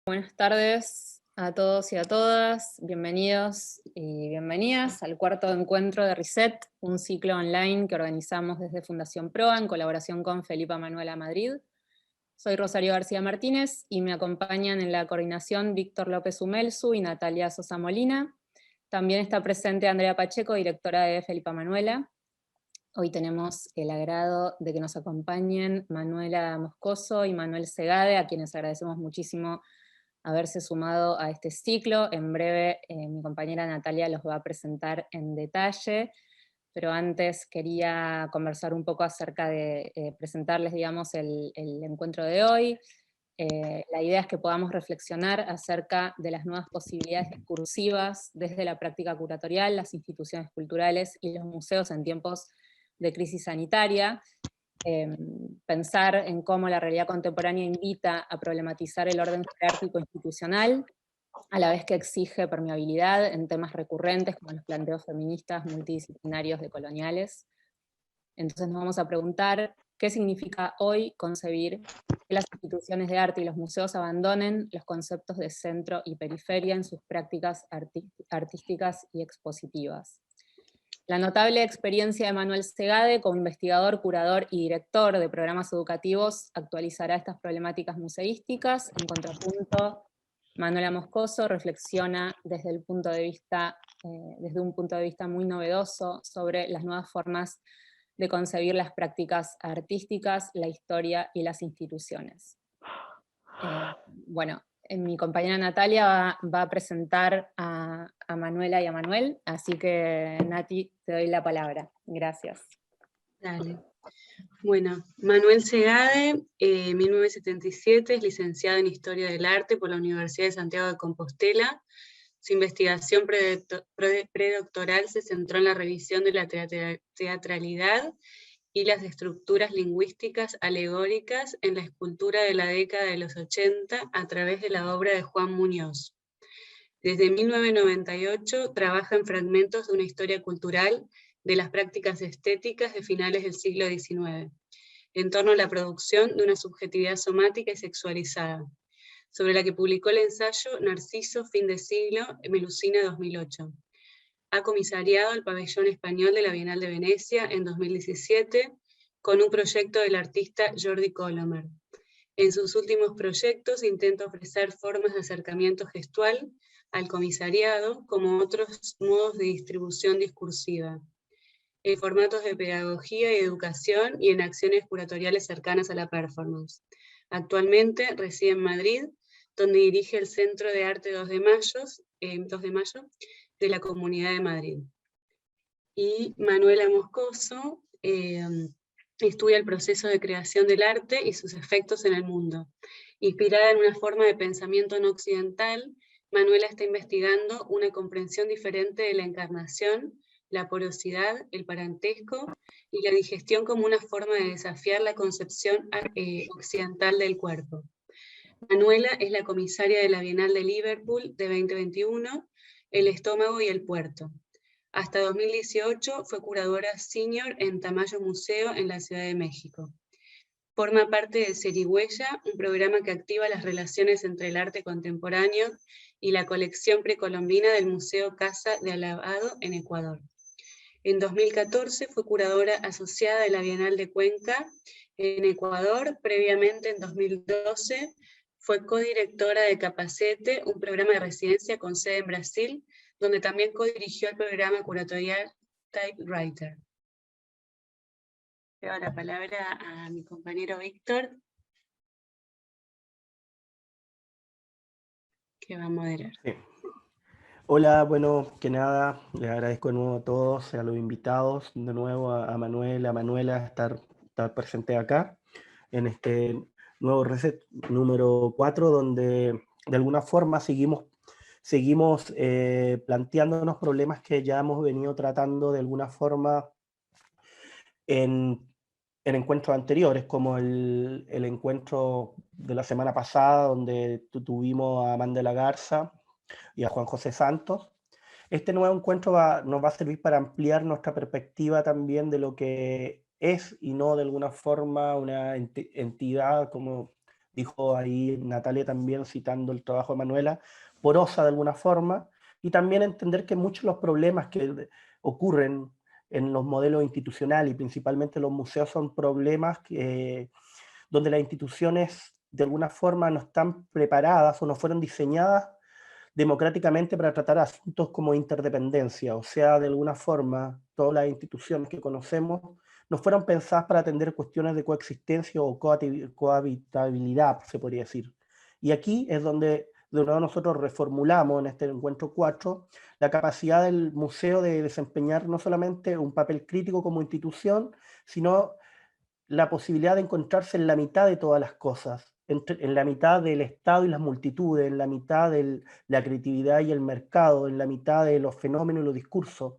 Buenas tardes a todos y a todas, bienvenidos y bienvenidas al cuarto encuentro de Reset, un ciclo online que organizamos desde Fundación Proa en colaboración con Felipa Manuela Madrid. Soy Rosario García Martínez y me acompañan en la coordinación Víctor López Umelsu y Natalia Sosa Molina. También está presente Andrea Pacheco, directora de Felipa Manuela. Hoy tenemos el agrado de que nos acompañen Manuela Moscoso y Manuel Segade, a quienes agradecemos muchísimo haberse sumado a este ciclo. En breve mi compañera Natalia los va a presentar en detalle, pero antes quería conversar un poco acerca de presentarles, digamos, el encuentro de hoy. La idea es que podamos reflexionar acerca de las nuevas posibilidades discursivas desde la práctica curatorial, las instituciones culturales y los museos en tiempos de crisis sanitaria. Pensar en cómo la realidad contemporánea invita a problematizar el orden jerárquico institucional, a la vez que exige permeabilidad en temas recurrentes como los planteos feministas, multidisciplinarios, decoloniales. Entonces nos vamos a preguntar qué significa hoy concebir que las instituciones de arte y los museos abandonen los conceptos de centro y periferia en sus prácticas artísticas y expositivas. La notable experiencia de Manuel Segade como investigador, curador y director de programas educativos actualizará estas problemáticas museísticas. En contrapunto, Manuela Moscoso reflexiona desde un punto de vista muy novedoso sobre las nuevas formas de concebir las prácticas artísticas, la historia y las instituciones. Bueno, mi compañera Natalia va a presentar a Manuela y a Manuel, así que Nati, te doy la palabra. Gracias. Dale. Bueno, Manuel Segade, 1977, es licenciado en Historia del Arte por la Universidad de Santiago de Compostela. Su investigación predoctoral se centró en la revisión de la teatralidad y las estructuras lingüísticas alegóricas en la escultura de la década de los 80 a través de la obra de Juan Muñoz. Desde 1998 trabaja en fragmentos de una historia cultural de las prácticas estéticas de finales del siglo XIX, en torno a la producción de una subjetividad somática y sexualizada, sobre la que publicó el ensayo Narciso, fin de siglo, Melusina 2008. Ha comisariado el pabellón español de la Bienal de Venecia en 2017 con un proyecto del artista Jordi Colomer. En sus últimos proyectos intenta ofrecer formas de acercamiento gestual al comisariado como otros modos de distribución discursiva, en formatos de pedagogía y educación y en acciones curatoriales cercanas a la performance. Actualmente reside en Madrid, donde dirige el Centro de Arte 2 de Mayo de la Comunidad de Madrid. Y Manuela Moscoso estudia el proceso de creación del arte y sus efectos en el mundo. Inspirada en una forma de pensamiento no occidental, Manuela está investigando una comprensión diferente de la encarnación, la porosidad, el parentesco y la digestión como una forma de desafiar la concepción occidental del cuerpo. Manuela es la comisaria de la Bienal de Liverpool de 2021, El estómago y el puerto. Hasta 2018 fue curadora senior en Tamayo Museo en la Ciudad de México. Forma parte de Cerigüeya, un programa que activa las relaciones entre el arte contemporáneo y la colección precolombina del Museo Casa de Alabado en Ecuador. En 2014 fue curadora asociada de la Bienal de Cuenca en Ecuador. Previamente, en 2012, fue codirectora de Capacete, un programa de residencia con sede en Brasil, donde también codirigió el programa curatorial Typewriter. Le doy la palabra a mi compañero Víctor, que va a moderar. Sí. Hola, bueno, que nada, les agradezco de nuevo a todos, a los invitados, de nuevo a Manuel, a Manuela, estar presente acá, en este nuevo Reset número 4, donde de alguna forma seguimos planteándonos problemas que ya hemos venido tratando de alguna forma en encuentros anteriores, como el encuentro de la semana pasada, donde tuvimos a Amanda La Garza y a Juan José Santos. Este nuevo encuentro nos va a servir para ampliar nuestra perspectiva también de lo que es y no de alguna forma una entidad como dijo ahí Natalia también citando el trabajo de Manuela, porosa de alguna forma, y también entender que muchos de los problemas que ocurren en los modelos institucionales y principalmente los museos son problemas donde las instituciones de alguna forma no están preparadas o no fueron diseñadas democráticamente para tratar asuntos como interdependencia, o sea, de alguna forma, todas las instituciones que conocemos no fueron pensadas para atender cuestiones de coexistencia o cohabitabilidad, se podría decir. Y aquí es donde de nuevo nosotros reformulamos en este encuentro 4 la capacidad del museo de desempeñar no solamente un papel crítico como institución, sino la posibilidad de encontrarse en la mitad de todas las cosas, en la mitad del Estado y las multitudes, en la mitad de la creatividad y el mercado, en la mitad de los fenómenos y los discursos.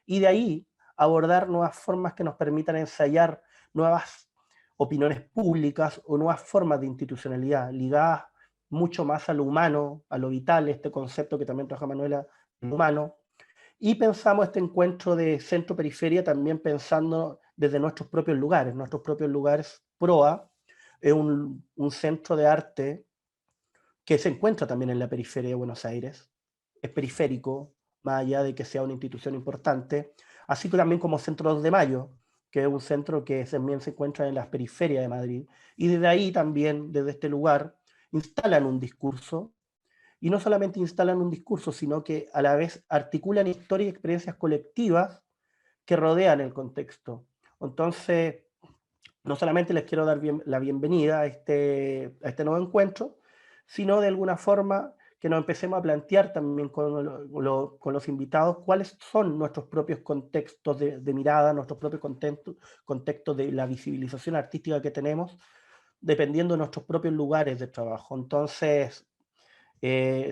Y de ahí abordar nuevas formas que nos permitan ensayar nuevas opiniones públicas o nuevas formas de institucionalidad, ligadas mucho más a lo humano, a lo vital, este concepto que también trabaja Manuela, humano. Y pensamos este encuentro de centro-periferia también pensando desde nuestros propios lugares. Nuestros propios lugares, PROA, es un centro de arte que se encuentra también en la periferia de Buenos Aires. Es periférico, más allá de que sea una institución importante, así que también como Centro 2 de Mayo, que es un centro que también se encuentra en las periferias de Madrid. Y desde ahí también, desde este lugar, instalan un discurso y no solamente instalan un discurso, sino que a la vez articulan historias y experiencias colectivas que rodean el contexto. Entonces, no solamente les quiero dar la bienvenida a este nuevo encuentro, sino de alguna forma que nos empecemos a plantear también con los invitados cuáles son nuestros propios contextos de mirada, nuestros propios contextos de la visibilización artística que tenemos, dependiendo de nuestros propios lugares de trabajo. Entonces,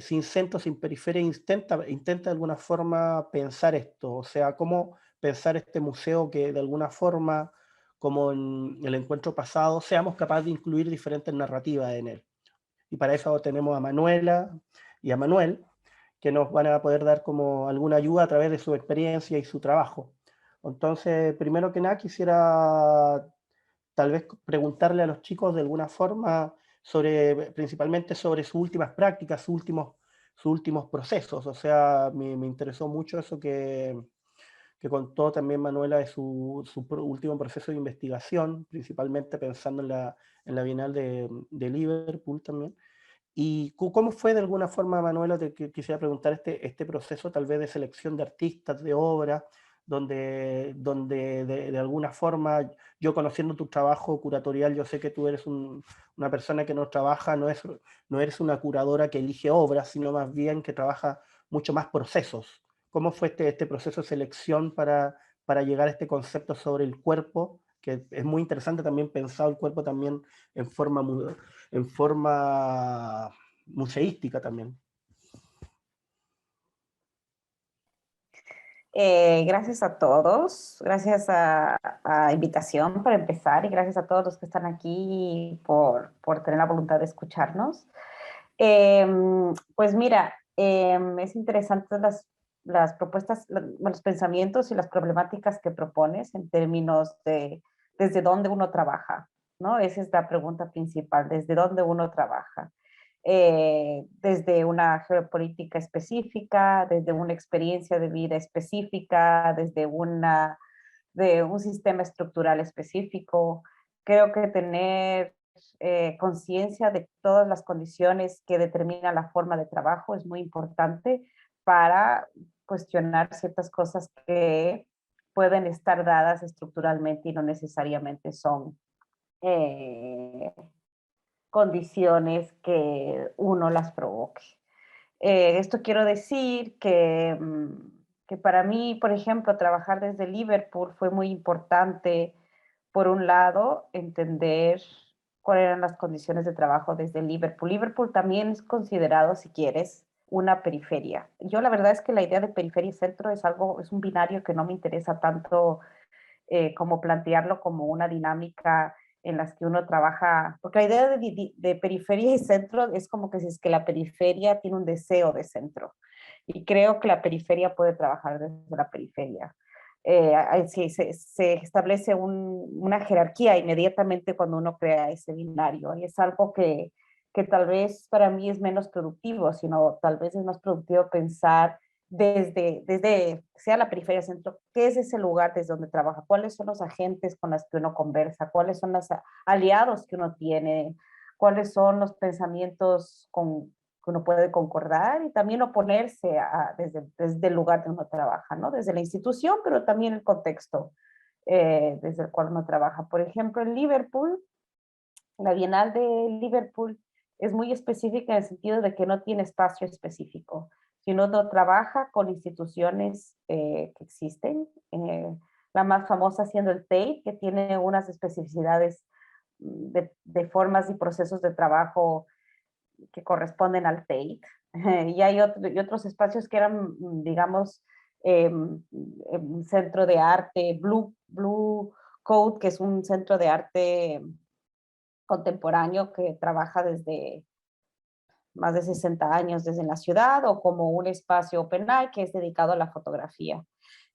sin centro, sin periferia, intenta de alguna forma pensar esto, o sea, cómo pensar este museo que de alguna forma, como en el encuentro pasado, seamos capaces de incluir diferentes narrativas en él. Y para eso tenemos a Manuela y a Manuel, que nos van a poder dar como alguna ayuda a través de su experiencia y su trabajo. Entonces, primero que nada, quisiera tal vez preguntarle a los chicos de alguna forma principalmente sobre sus últimas prácticas, sus últimos procesos. O sea, me interesó mucho eso que contó también Manuela de su último proceso de investigación, principalmente pensando en la Bienal de Liverpool también. ¿Y cómo fue de alguna forma, Manuela, te quisiera preguntar este proceso tal vez de selección de artistas, de obras, donde de alguna forma, yo conociendo tu trabajo curatorial, yo sé que tú eres una persona que no trabaja, no eres una curadora que elige obras, sino más bien que trabaja mucho más procesos. ¿Cómo fue este proceso de selección para llegar a este concepto sobre el cuerpo? Que es muy interesante también pensar el cuerpo también en forma museística también. Gracias a todos, gracias a invitación para empezar y gracias a todos los que están aquí por tener la voluntad de escucharnos. Pues mira, es interesante las propuestas, los pensamientos y las problemáticas que propones en términos de desde dónde uno trabaja, ¿no? Esa es la pregunta principal, desde dónde uno trabaja. Desde una geopolítica específica, desde una experiencia de vida específica, de un sistema estructural específico. Creo que tener conciencia de todas las condiciones que determinan la forma de trabajo es muy importante para cuestionar ciertas cosas que pueden estar dadas estructuralmente y no necesariamente son condiciones que uno las provoque. Esto quiero decir que para mí, por ejemplo, trabajar desde Liverpool fue muy importante, por un lado, entender cuáles eran las condiciones de trabajo desde Liverpool. Liverpool también es considerado, si quieres, una periferia. Yo la verdad es que la idea de periferia y centro es un binario que no me interesa tanto como plantearlo como una dinámica en las que uno trabaja, porque la idea de periferia y centro es como que si es que la periferia tiene un deseo de centro, y creo que la periferia puede trabajar desde la periferia. se establece una jerarquía inmediatamente cuando uno crea ese binario. Y es algo que tal vez para mí es menos productivo, sino tal vez es más productivo pensar desde sea la periferia centro, ¿qué es ese lugar desde donde trabaja? ¿Cuáles son los agentes con los que uno conversa? ¿Cuáles son los aliados que uno tiene? ¿Cuáles son los pensamientos que uno puede concordar y también oponerse desde el lugar donde uno trabaja, ¿no? Desde la institución, pero también el contexto desde el cual uno trabaja. Por ejemplo, en Liverpool, la Bienal de Liverpool es muy específica en el sentido de que no tiene espacio específico, sino no trabaja con instituciones que existen. La más famosa siendo el Tate, que tiene unas especificidades de formas y procesos de trabajo que corresponden al Tate. Y hay otros espacios que eran, digamos, un centro de arte, Blue Code, que es un centro de arte contemporáneo que trabaja desde más de 60 años desde la ciudad, o como un espacio open art que es dedicado a la fotografía.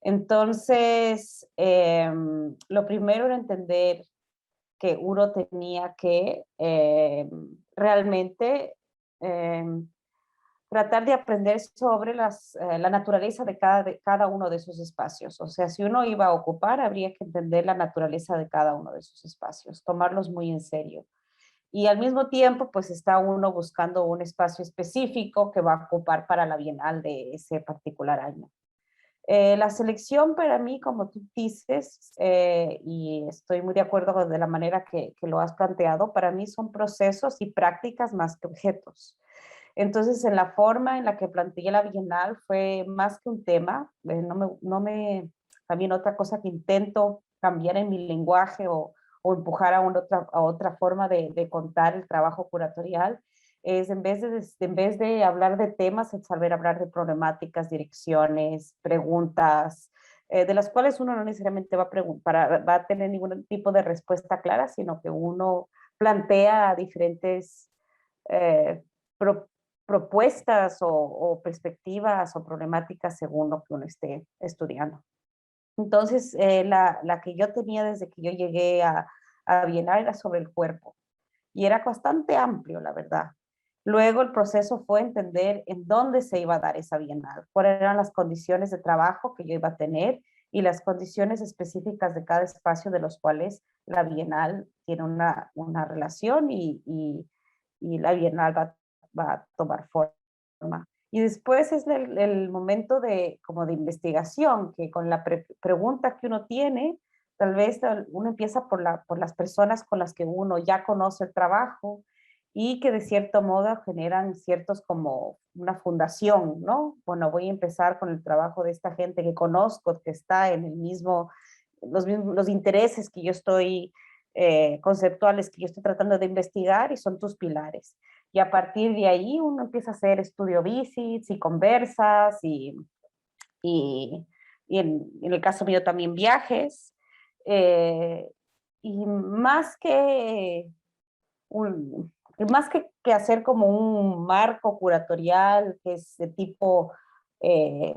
Entonces, lo primero era entender que uno tenía que realmente tratar de aprender sobre la naturaleza de cada uno de esos espacios. O sea, si uno iba a ocupar, habría que entender la naturaleza de cada uno de esos espacios, tomarlos muy en serio. Y al mismo tiempo, pues está uno buscando un espacio específico que va a ocupar para la Bienal de ese particular año. La selección para mí, como tú dices, y estoy muy de acuerdo de la manera que lo has planteado, para mí son procesos y prácticas más que objetos. Entonces, en la forma en la que planteé la Bienal fue más que un tema, también otra cosa que intento cambiar en mi lenguaje o empujar a otra forma de contar el trabajo curatorial, es en vez de hablar de temas, el saber hablar de problemáticas, direcciones, preguntas, de las cuales uno no necesariamente va a tener ningún tipo de respuesta clara, sino que uno plantea diferentes eh, pro, propuestas o perspectivas o problemáticas según lo que uno esté estudiando. Entonces, la que yo tenía desde que yo llegué a Bienal era sobre el cuerpo y era bastante amplio, la verdad. Luego el proceso fue entender en dónde se iba a dar esa Bienal, cuáles eran las condiciones de trabajo que yo iba a tener y las condiciones específicas de cada espacio de los cuales la Bienal tiene una relación y la Bienal va a tomar forma. Y después es el momento como de investigación, que con la pregunta que uno tiene, tal vez uno empieza por las personas con las que uno ya conoce el trabajo y que de cierto modo generan ciertos como una fundación, ¿no? Bueno, voy a empezar con el trabajo de esta gente que conozco, que está en los intereses que yo estoy, conceptuales que yo estoy tratando de investigar y son tus pilares. Y a partir de ahí uno empieza a hacer estudio visits y conversas y en el caso mío también viajes. Y más que hacer como un marco curatorial que es de tipo, eh,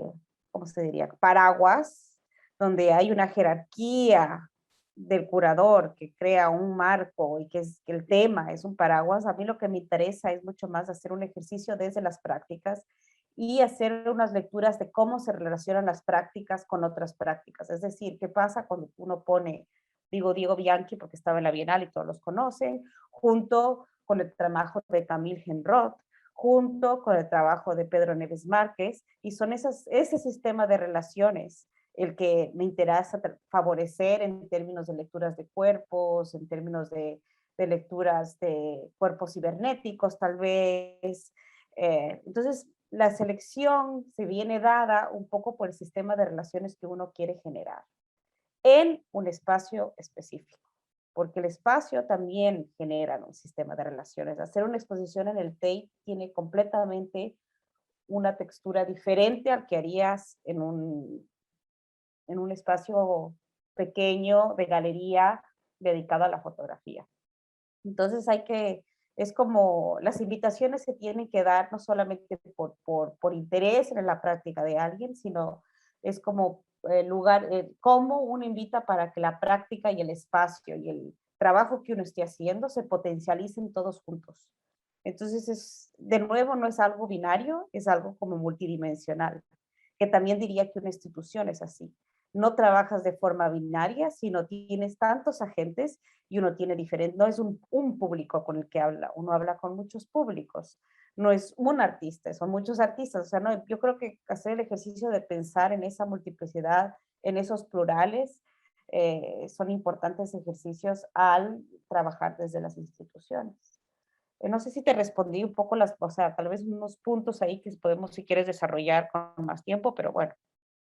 ¿cómo se diría? Paraguas, donde hay una jerarquía del curador que crea un marco y que el tema es un paraguas. A mí lo que me interesa es mucho más hacer un ejercicio desde las prácticas y hacer unas lecturas de cómo se relacionan las prácticas con otras prácticas. Es decir, qué pasa cuando uno pone, digo Diego Bianchi porque estaba en la Bienal y todos los conocen, junto con el trabajo de Camille Henroth, junto con el trabajo de Pedro Neves Márquez, y son ese sistema de relaciones el que me interesa favorecer en términos de lecturas de cuerpos, en términos de lecturas de cuerpos cibernéticos, tal vez. Entonces, la selección se viene dada un poco por el sistema de relaciones que uno quiere generar en un espacio específico, porque el espacio también genera un sistema de relaciones. Hacer una exposición en el Tate tiene completamente una textura diferente al que harías en un espacio pequeño de galería dedicado a la fotografía. Entonces es como las invitaciones se tienen que dar no solamente por interés en la práctica de alguien, sino es como cómo uno invita para que la práctica y el espacio y el trabajo que uno esté haciendo se potencialicen todos juntos. Entonces, de nuevo, no es algo binario, es algo como multidimensional, que también diría que una institución es así. No trabajas de forma binaria, sino tienes tantos agentes y uno tiene diferente, no es un público con el que habla, uno habla con muchos públicos, no es un artista, son muchos artistas, o sea, no, yo creo que hacer el ejercicio de pensar en esa multiplicidad, en esos plurales, son importantes ejercicios al trabajar desde las instituciones. No sé si te respondí un poco o sea, tal vez unos puntos ahí que podemos, si quieres, desarrollar con más tiempo, pero bueno.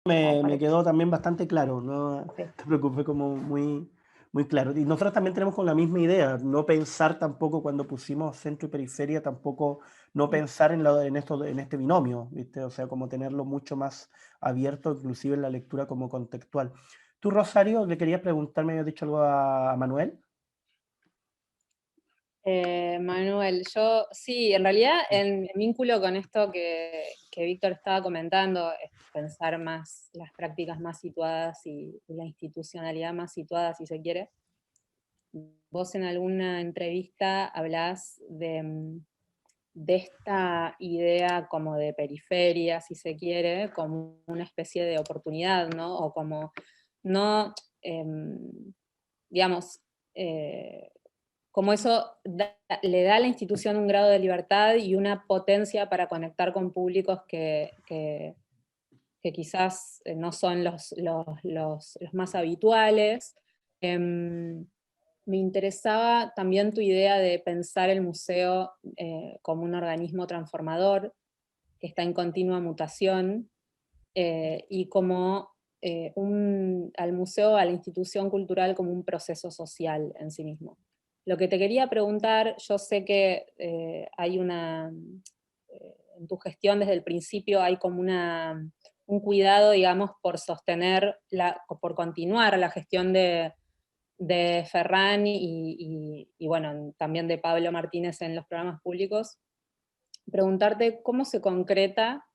Me quedó también bastante claro, no Sí. te preocupes, como muy claro. Y nosotros también tenemos con la misma idea, no pensar tampoco cuando pusimos centro y periferia, tampoco no pensar en este binomio, ¿viste? O sea, como tenerlo mucho más abierto, inclusive en la lectura como contextual. Tú, Rosario, le querías preguntar, me habías dicho algo a Manuel. Manuel, yo sí, en realidad en vínculo con esto que Víctor estaba comentando, es pensar más las prácticas más situadas y la institucionalidad más situada, si se quiere. Vos en alguna entrevista hablás de esta idea como de periferia, si se quiere, como una especie de oportunidad, ¿no? O como, no, digamos, como eso le da a la institución un grado de libertad y una potencia para conectar con públicos que quizás no son los más habituales. Me interesaba también tu idea de pensar el museo como un organismo transformador que está en continua mutación, y como al museo, a la institución cultural como un proceso social en sí mismo. Lo que te quería preguntar, yo sé que hay en tu gestión desde el principio hay como un cuidado, digamos, por sostener, por continuar la gestión de Ferran y bueno, también de Pablo Martínez en los programas públicos. Preguntarte cómo se concreta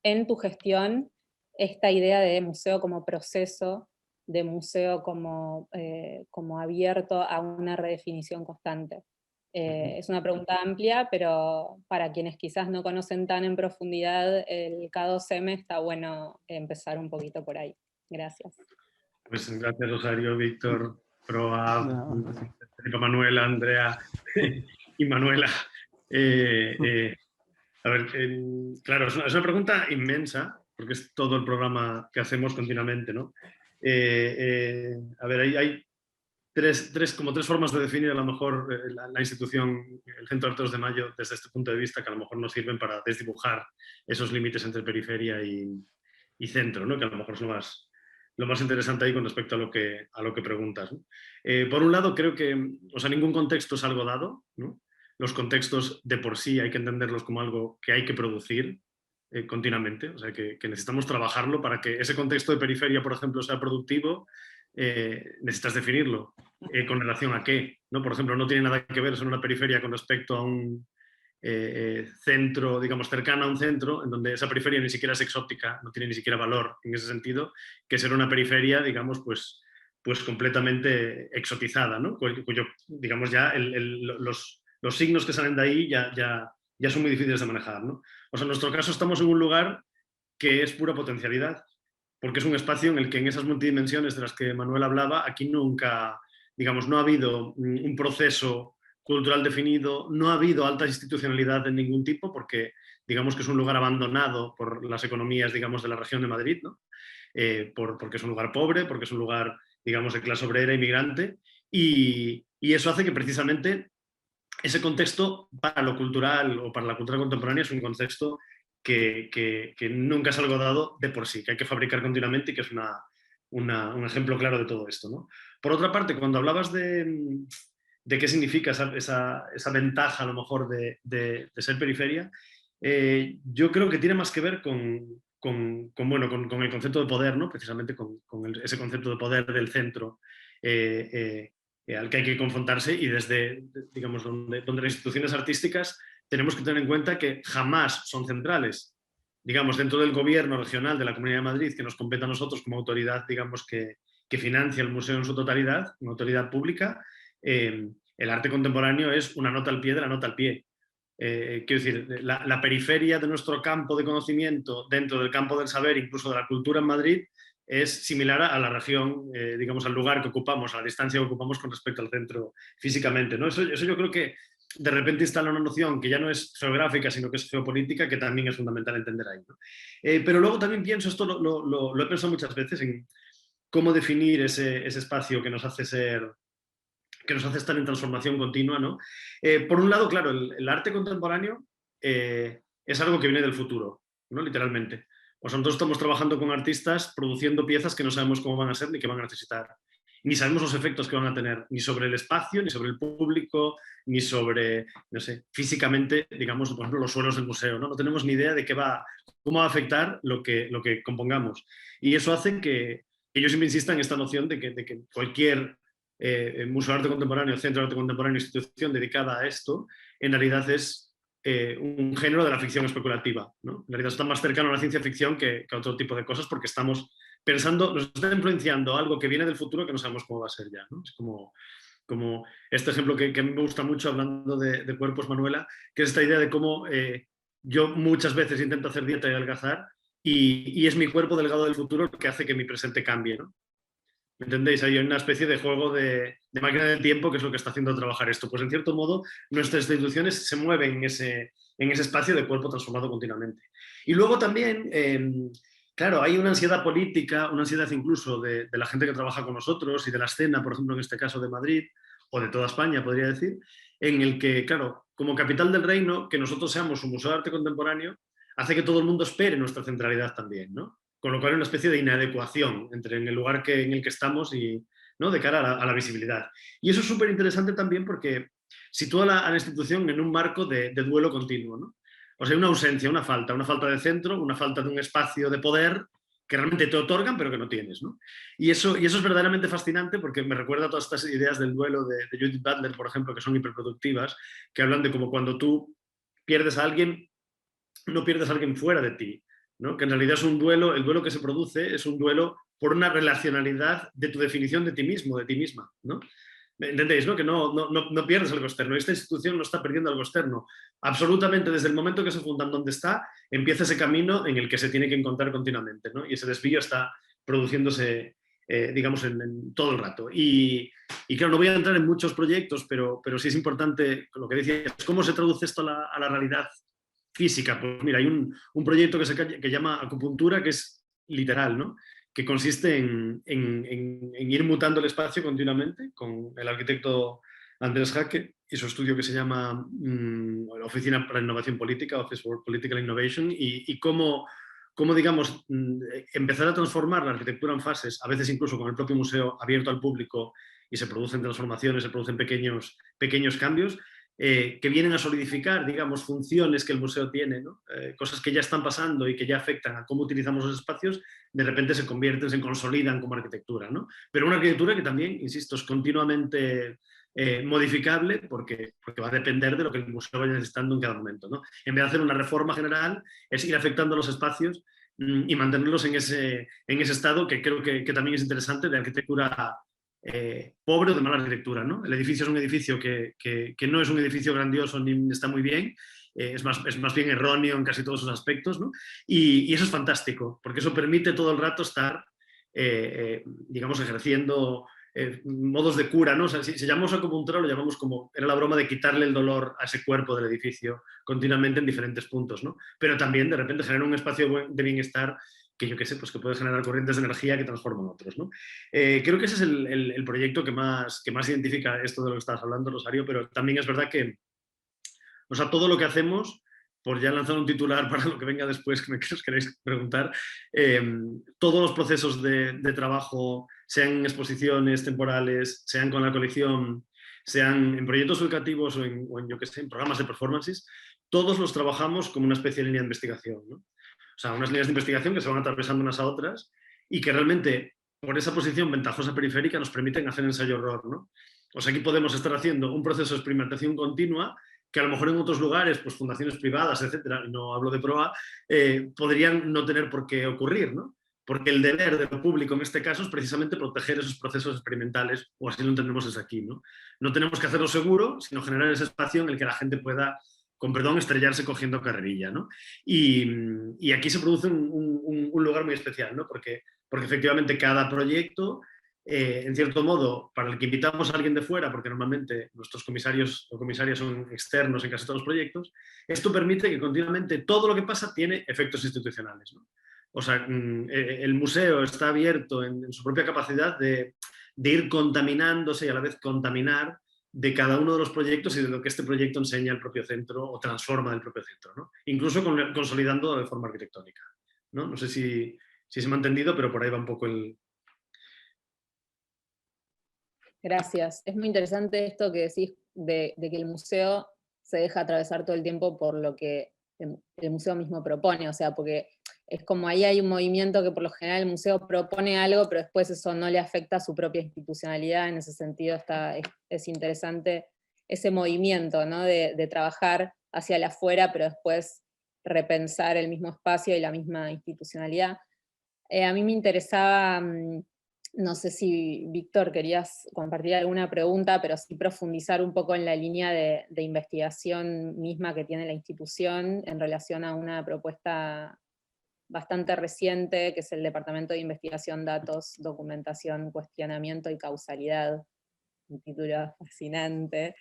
en tu gestión esta idea de museo como proceso, de museo como abierto a una redefinición constante. Es una pregunta amplia, pero para quienes quizás no conocen tan en profundidad el K2M, está bueno empezar un poquito por ahí. Gracias. Pues gracias, Rosario, Víctor, Proa, No. Manuela, Andrea y Manuela. A ver, claro, es una pregunta inmensa, porque es todo el programa que hacemos continuamente, ¿no? A ver, hay tres formas de definir a lo mejor la institución, el Centro de Artes de Mayo, desde este punto de vista, que a lo mejor nos sirven para desdibujar esos límites entre periferia y centro, ¿no? Que a lo mejor es lo más interesante ahí con respecto a lo que preguntas, ¿no? Por un lado, creo que, o sea, ningún contexto es algo dado, ¿no? Los contextos de por sí hay que entenderlos como algo que hay que producir continuamente, o sea, que necesitamos trabajarlo para que ese contexto de periferia, por ejemplo, sea productivo. Necesitas definirlo. ¿Con relación a qué? ¿No? Por ejemplo, no tiene nada que ver ser una periferia con respecto a un centro, digamos, cercano a un centro, en donde esa periferia ni siquiera es exótica, no tiene ni siquiera valor en ese sentido, que ser una periferia, digamos, pues completamente exotizada, ¿no? Cuyo, digamos, ya los signos que salen de ahí ya son muy difíciles de manejar, ¿no? O sea, en nuestro caso estamos en un lugar que es pura potencialidad, porque es un espacio en el que en esas multidimensiones de las que Manuel hablaba, aquí nunca, digamos, no ha habido un proceso cultural definido, no ha habido alta institucionalidad de ningún tipo, porque digamos que es un lugar abandonado por las economías, digamos, de la región de Madrid, ¿no? Porque es un lugar pobre, porque es un lugar, digamos, de clase obrera, inmigrante, y eso hace que precisamente ese contexto para lo cultural o para la cultura contemporánea es un contexto que nunca es algo dado de por sí, que hay que fabricar continuamente y que es un ejemplo claro de todo esto, ¿no? Por otra parte, cuando hablabas de qué significa esa ventaja a lo mejor de ser periferia, yo creo que tiene más que ver con el concepto de poder, ¿no? Precisamente con ese concepto de poder del centro al que hay que confrontarse, y desde, digamos, donde las instituciones artísticas tenemos que tener en cuenta que jamás son centrales. digamos, dentro del gobierno regional de la Comunidad de Madrid, que nos compete a nosotros como autoridad, digamos, que financia el museo en su totalidad, una autoridad pública, el arte contemporáneo es una nota al pie de la nota al pie. Quiero decir, la periferia de nuestro campo de conocimiento dentro del campo del saber, incluso de la cultura en Madrid, es similar a la región, digamos, al lugar que ocupamos, a la distancia que ocupamos con respecto al centro físicamente, ¿no? Eso yo creo que de repente instala una noción que ya no es geográfica, sino que es geopolítica, que también es fundamental entender ahí, ¿no? Pero luego también pienso, esto lo he pensado muchas veces, en cómo definir ese espacio que nos hace estar en transformación continua, ¿no? Por un lado, claro, el arte contemporáneo es algo que viene del futuro, ¿no? Literalmente. Pues nosotros estamos trabajando con artistas produciendo piezas que no sabemos cómo van a ser ni qué van a necesitar. Ni sabemos los efectos que van a tener, ni sobre el espacio, ni sobre el público, ni sobre, no sé, físicamente, digamos, por ejemplo, los suelos del museo, ¿no? No tenemos ni idea de cómo va a afectar lo que compongamos. Y eso hace que yo siempre insista en esta noción de que cualquier museo de arte contemporáneo, centro de arte contemporáneo, institución dedicada a esto, en realidad es un género de la ficción especulativa, ¿no? En realidad está más cercano a la ciencia ficción que a otro tipo de cosas, porque estamos pensando, nos está influenciando algo que viene del futuro que no sabemos cómo va a ser ya, ¿no? Es como este ejemplo que a mí me gusta mucho hablando de cuerpos, Manuela, que es esta idea de cómo yo muchas veces intento hacer dieta y adelgazar y es mi cuerpo delgado del futuro lo que hace que mi presente cambie, ¿no? ¿Me entendéis? Hay una especie de juego de máquina del tiempo que es lo que está haciendo trabajar esto. Pues en cierto modo nuestras instituciones se mueven en ese espacio de cuerpo transformado continuamente. Y luego también, claro, hay una ansiedad política, una ansiedad incluso de la gente que trabaja con nosotros y de la escena, por ejemplo, en este caso de Madrid, o de toda España, podría decir, en el que, claro, como capital del reino, que nosotros seamos un museo de arte contemporáneo, hace que todo el mundo espere nuestra centralidad también, ¿no? Con lo cual hay una especie de inadecuación entre en el lugar en el que estamos y, ¿no? De cara a la visibilidad. Y eso es súper interesante también porque sitúa a la institución en un marco de duelo continuo, ¿no? O sea, hay una ausencia, una falta de centro, una falta de un espacio de poder que realmente te otorgan pero que no tienes, ¿no? Y eso es verdaderamente fascinante porque me recuerda a todas estas ideas del duelo de Judith Butler, por ejemplo, que son hiperproductivas, que hablan de como cuando tú pierdes a alguien, no pierdes a alguien fuera de ti, ¿no? Que en realidad es un duelo, el duelo que se produce es un duelo por una relacionalidad de tu definición de ti mismo, de ti misma, ¿no? ¿Entendéis? ¿No? Que no pierdes algo externo. Esta institución no está perdiendo algo externo. Absolutamente, desde el momento que se fundan donde está, empieza ese camino en el que se tiene que encontrar continuamente, ¿no? Y ese desvío está produciéndose, digamos, en todo el rato. Y claro, no voy a entrar en muchos proyectos, pero sí es importante lo que decías, cómo se traduce esto a la realidad física. Pues mira, hay un proyecto que llama acupuntura, que es literal, ¿no? Que consiste en ir mutando el espacio continuamente, con el arquitecto Andrés Jaque y su estudio que se llama Oficina para la Innovación Política, Office for Political Innovation, y cómo digamos, empezar a transformar la arquitectura en fases, a veces incluso con el propio museo abierto al público, y se producen transformaciones, se producen pequeños cambios, que vienen a solidificar, digamos, funciones que el museo tiene, ¿no? Cosas que ya están pasando y que ya afectan a cómo utilizamos los espacios, de repente se convierten, se consolidan como arquitectura, ¿no? Pero una arquitectura que también, insisto, es continuamente modificable porque va a depender de lo que el museo vaya necesitando en cada momento, ¿no? En vez de hacer una reforma general, es ir afectando los espacios y mantenerlos en ese estado que creo que también es interesante de arquitectura pobre o de mala arquitectura, ¿no? El edificio es un edificio que no es un edificio grandioso ni está muy bien, es más bien erróneo en casi todos sus aspectos, ¿no? Y eso es fantástico, porque eso permite todo el rato estar, digamos, ejerciendo modos de cura, ¿no? O sea, si llamamos acupuntura, lo llamamos como, era la broma de quitarle el dolor a ese cuerpo del edificio continuamente en diferentes puntos, ¿no? Pero también de repente generar un espacio de bienestar que yo qué sé, pues que puede generar corrientes de energía que transforman otros, ¿no? Creo que ese es el proyecto que más identifica esto de lo que estabas hablando, Rosario, pero también es verdad que, o sea, todo lo que hacemos, por ya lanzar un titular para lo que venga después que os queréis preguntar, todos los procesos de trabajo, sean en exposiciones temporales, sean con la colección, sean en proyectos educativos o en yo qué sé, en programas de performances, todos los trabajamos como una especie de línea de investigación, ¿no? O sea, unas líneas de investigación que se van atravesando unas a otras y que realmente, por esa posición ventajosa periférica, nos permiten hacer ensayo-error, ¿no? O sea, aquí podemos estar haciendo un proceso de experimentación continua que a lo mejor en otros lugares, pues fundaciones privadas, etcétera, no hablo de Proa, podrían no tener por qué ocurrir, ¿no? Porque el deber de lo público en este caso es precisamente proteger esos procesos experimentales, o así lo entendemos desde aquí, ¿no? No tenemos que hacerlo seguro, sino generar ese espacio en el que la gente pueda, con perdón, estrellarse cogiendo carrerilla, ¿no? Y aquí se produce un lugar muy especial, ¿no? Porque efectivamente cada proyecto, en cierto modo, para el que invitamos a alguien de fuera, porque normalmente nuestros comisarios o comisarias son externos en casi todos los proyectos, esto permite que continuamente todo lo que pasa tiene efectos institucionales, ¿no? O sea, el museo está abierto en su propia capacidad de ir contaminándose y a la vez contaminar de cada uno de los proyectos y de lo que este proyecto enseña al propio centro o transforma del propio centro, ¿no? Incluso consolidando de forma arquitectónica, ¿no? No sé si se me ha entendido, pero por ahí va un poco el... Gracias. Es muy interesante esto que decís de que el museo se deja atravesar todo el tiempo por lo que el museo mismo propone, o sea, porque es como ahí hay un movimiento que por lo general el museo propone algo, pero después eso no le afecta a su propia institucionalidad. En ese sentido es interesante ese movimiento, ¿no? de trabajar hacia el afuera, pero después repensar el mismo espacio y la misma institucionalidad. A mí me interesaba, no sé si Víctor querías compartir alguna pregunta, pero sí profundizar un poco en la línea de investigación misma que tiene la institución en relación a una propuesta bastante reciente, que es el Departamento de Investigación, Datos, Documentación, Cuestionamiento y Causalidad, un título fascinante,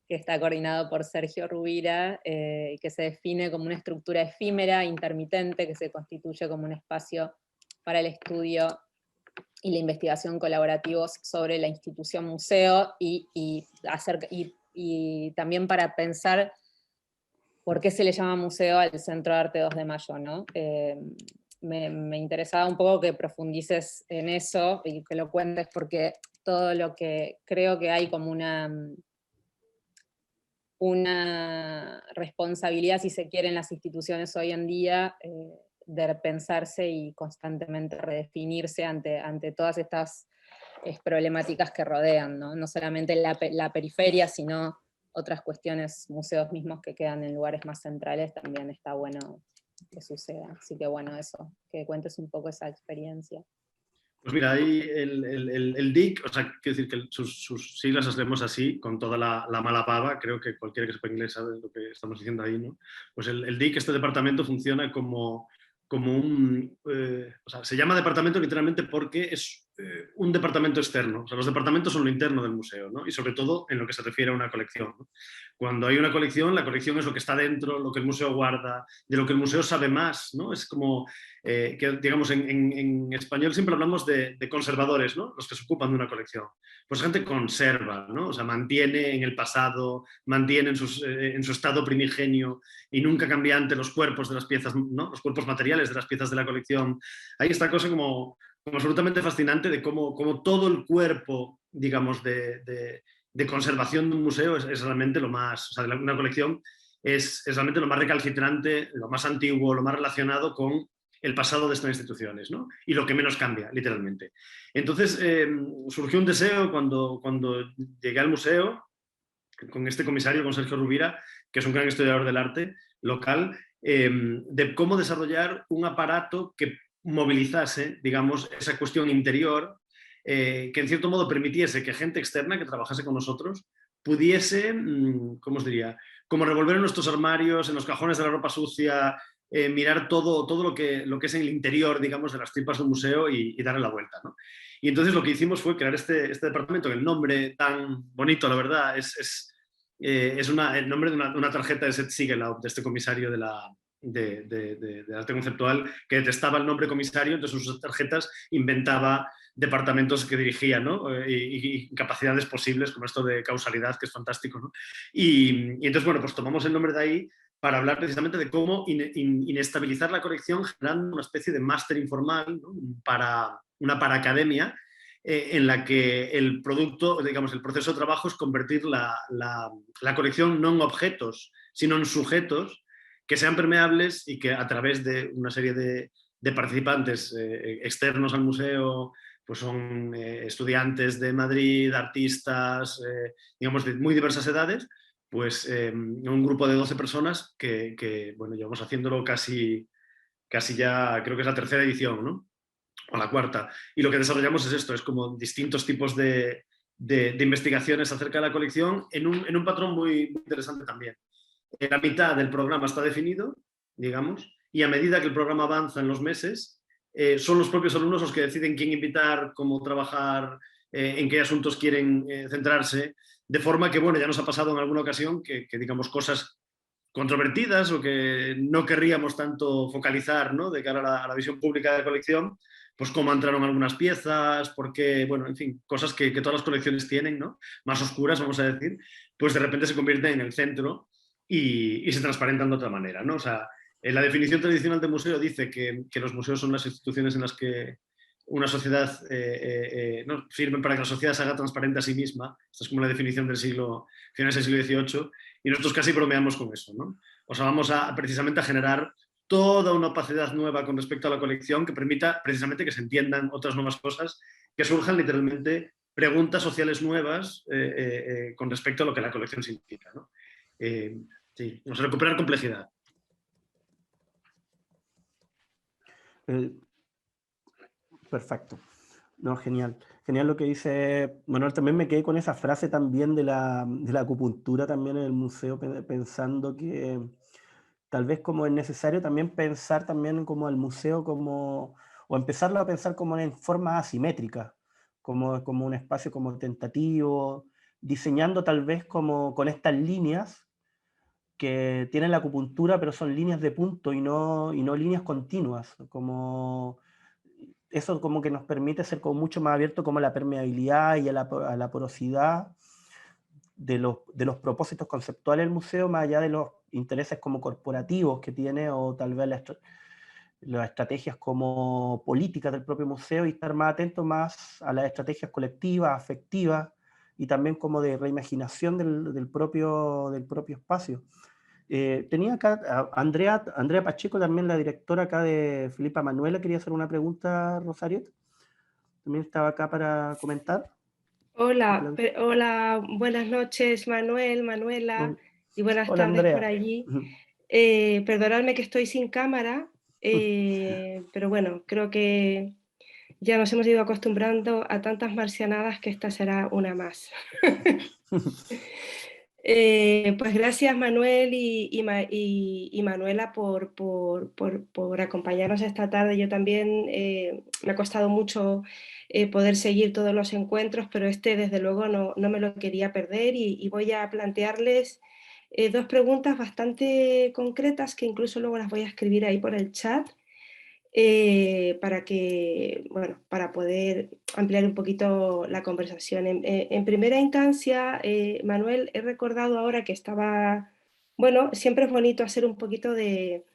que está coordinado por Sergio Rubira, que se define como una estructura efímera, intermitente, que se constituye como un espacio para el estudio y la investigación colaborativos sobre la institución museo y también para pensar por qué se le llama museo al Centro de Arte 2 de Mayo, ¿no? Me interesaba un poco que profundices en eso y que lo cuentes, porque todo lo que creo que hay como una responsabilidad, si se quiere, en las instituciones hoy en día, de pensarse y constantemente redefinirse ante todas estas problemáticas que rodean, ¿no? No solamente la periferia, sino otras cuestiones, museos mismos que quedan en lugares más centrales, también está bueno que suceda. Así que bueno, eso, que cuentes un poco esa experiencia. Pues mira, ahí el DIC, o sea, quiero decir que sus siglas las leemos así, con toda la mala pava, creo que cualquiera que sepa inglés sabe lo que estamos diciendo ahí, ¿no? Pues el DIC, este departamento, funciona como un... o sea, se llama departamento literalmente porque es un departamento externo. O sea, los departamentos son lo interno del museo, ¿no? Y sobre todo en lo que se refiere a una colección, ¿no? Cuando hay una colección, la colección es lo que está dentro, lo que el museo guarda, de lo que el museo sabe más, ¿no? Es como... que digamos en español siempre hablamos de conservadores, ¿no? Los que se ocupan de una colección. Pues gente conserva, ¿no? O sea, mantiene en el pasado, mantiene en su estado primigenio y nunca cambiante los cuerpos de las piezas, ¿no? Los cuerpos materiales de las piezas de la colección. Hay esta cosa como absolutamente fascinante de cómo todo el cuerpo, digamos, de conservación de un museo es realmente lo más, o sea, una colección es realmente lo más recalcitrante, lo más antiguo, lo más relacionado con el pasado de estas instituciones, ¿no? Y lo que menos cambia, literalmente. Entonces, surgió un deseo cuando llegué al museo, con este comisario, con Sergio Rubira, que es un gran historiador del arte local, de cómo desarrollar un aparato que movilizase, digamos, esa cuestión interior, que en cierto modo permitiese que gente externa que trabajase con nosotros pudiese, ¿cómo os diría?, como revolver en nuestros armarios, en los cajones de la ropa sucia, mirar todo lo que es en el interior, digamos, de las tripas del museo y darle la vuelta, ¿no? Y entonces lo que hicimos fue crear este departamento, que el nombre tan bonito, la verdad, es el nombre de una tarjeta de Seth Siegelaub, de este comisario de arte conceptual, que detestaba el nombre comisario, entonces en sus tarjetas inventaba departamentos que dirigía, ¿no? Y capacidades posibles, como esto de causalidad, que es fantástico, ¿no? Y entonces, bueno, pues tomamos el nombre de ahí para hablar precisamente de cómo inestabilizar la colección generando una especie de máster informal, ¿no? Una paraacademia, en la que el producto, digamos, el proceso de trabajo es convertir la colección no en objetos, sino en sujetos que sean permeables y que a través de una serie de participantes externos al museo, pues son estudiantes de Madrid, artistas, digamos, de muy diversas edades, pues un grupo de 12 personas que bueno, llevamos haciéndolo casi ya, creo que es la tercera edición, ¿no? O la cuarta. Y lo que desarrollamos es esto, es como distintos tipos de investigaciones acerca de la colección en un patrón muy interesante también. La mitad del programa está definido, digamos, y a medida que el programa avanza en los meses, son los propios alumnos los que deciden quién invitar, cómo trabajar, en qué asuntos quieren centrarse, de forma que, bueno, ya nos ha pasado en alguna ocasión que digamos, cosas controvertidas o que no querríamos tanto focalizar, ¿no?, de cara a la visión pública de la colección, pues cómo entraron algunas piezas, porque, bueno, en fin, cosas que todas las colecciones tienen, ¿no?, más oscuras, vamos a decir, pues de repente se convierten en el centro y se transparentan de otra manera, ¿no? O sea, la definición tradicional de museo dice que los museos son las instituciones en las que una sociedad no, sirven para que la sociedad se haga transparente a sí misma. Esta es como la definición del finales del siglo XVIII, y nosotros casi bromeamos con eso, ¿no? O sea, vamos precisamente a generar toda una opacidad nueva con respecto a la colección que permita precisamente que se entiendan otras nuevas cosas, que surjan literalmente preguntas sociales nuevas con respecto a lo que la colección significa, ¿no? Sí, vamos a recuperar complejidad. Perfecto. No, genial. Genial lo que dice Manuel. También me quedé con esa frase también de la acupuntura también en el museo, pensando que tal vez como es necesario también pensar también como el museo como, o empezarlo a pensar como en forma asimétrica, como un espacio como tentativo, diseñando tal vez como con estas líneas que tienen la acupuntura, pero son líneas de punto y no líneas continuas, como eso como que nos permite ser como mucho más abierto como a la permeabilidad y a la porosidad de los propósitos conceptuales del museo, más allá de los intereses como corporativos que tiene, o tal vez las estrategias como políticas del propio museo, y estar más atento más a las estrategias colectivas, afectivas, y también como de reimaginación del propio espacio. Tenía acá a Andrea Pacheco, también la directora acá de Felipa Manuela, quería hacer una pregunta, Rosario. También estaba acá para comentar. Hola, hola, buenas noches Manuel, Manuela, y buenas Hola, tardes Andrea. por allí. Perdonadme que estoy sin cámara, pero bueno, creo que ya nos hemos ido acostumbrando a tantas marcianadas que esta será una más. Pues gracias Manuel y Manuela por acompañarnos esta tarde. Yo también me ha costado mucho poder seguir todos los encuentros, pero este desde luego no me lo quería perder, y voy a plantearles dos preguntas bastante concretas que incluso luego las voy a escribir ahí por el chat. Para poder ampliar un poquito la conversación. En primera instancia, Manuel, he recordado ahora que siempre es bonito hacer un poquito de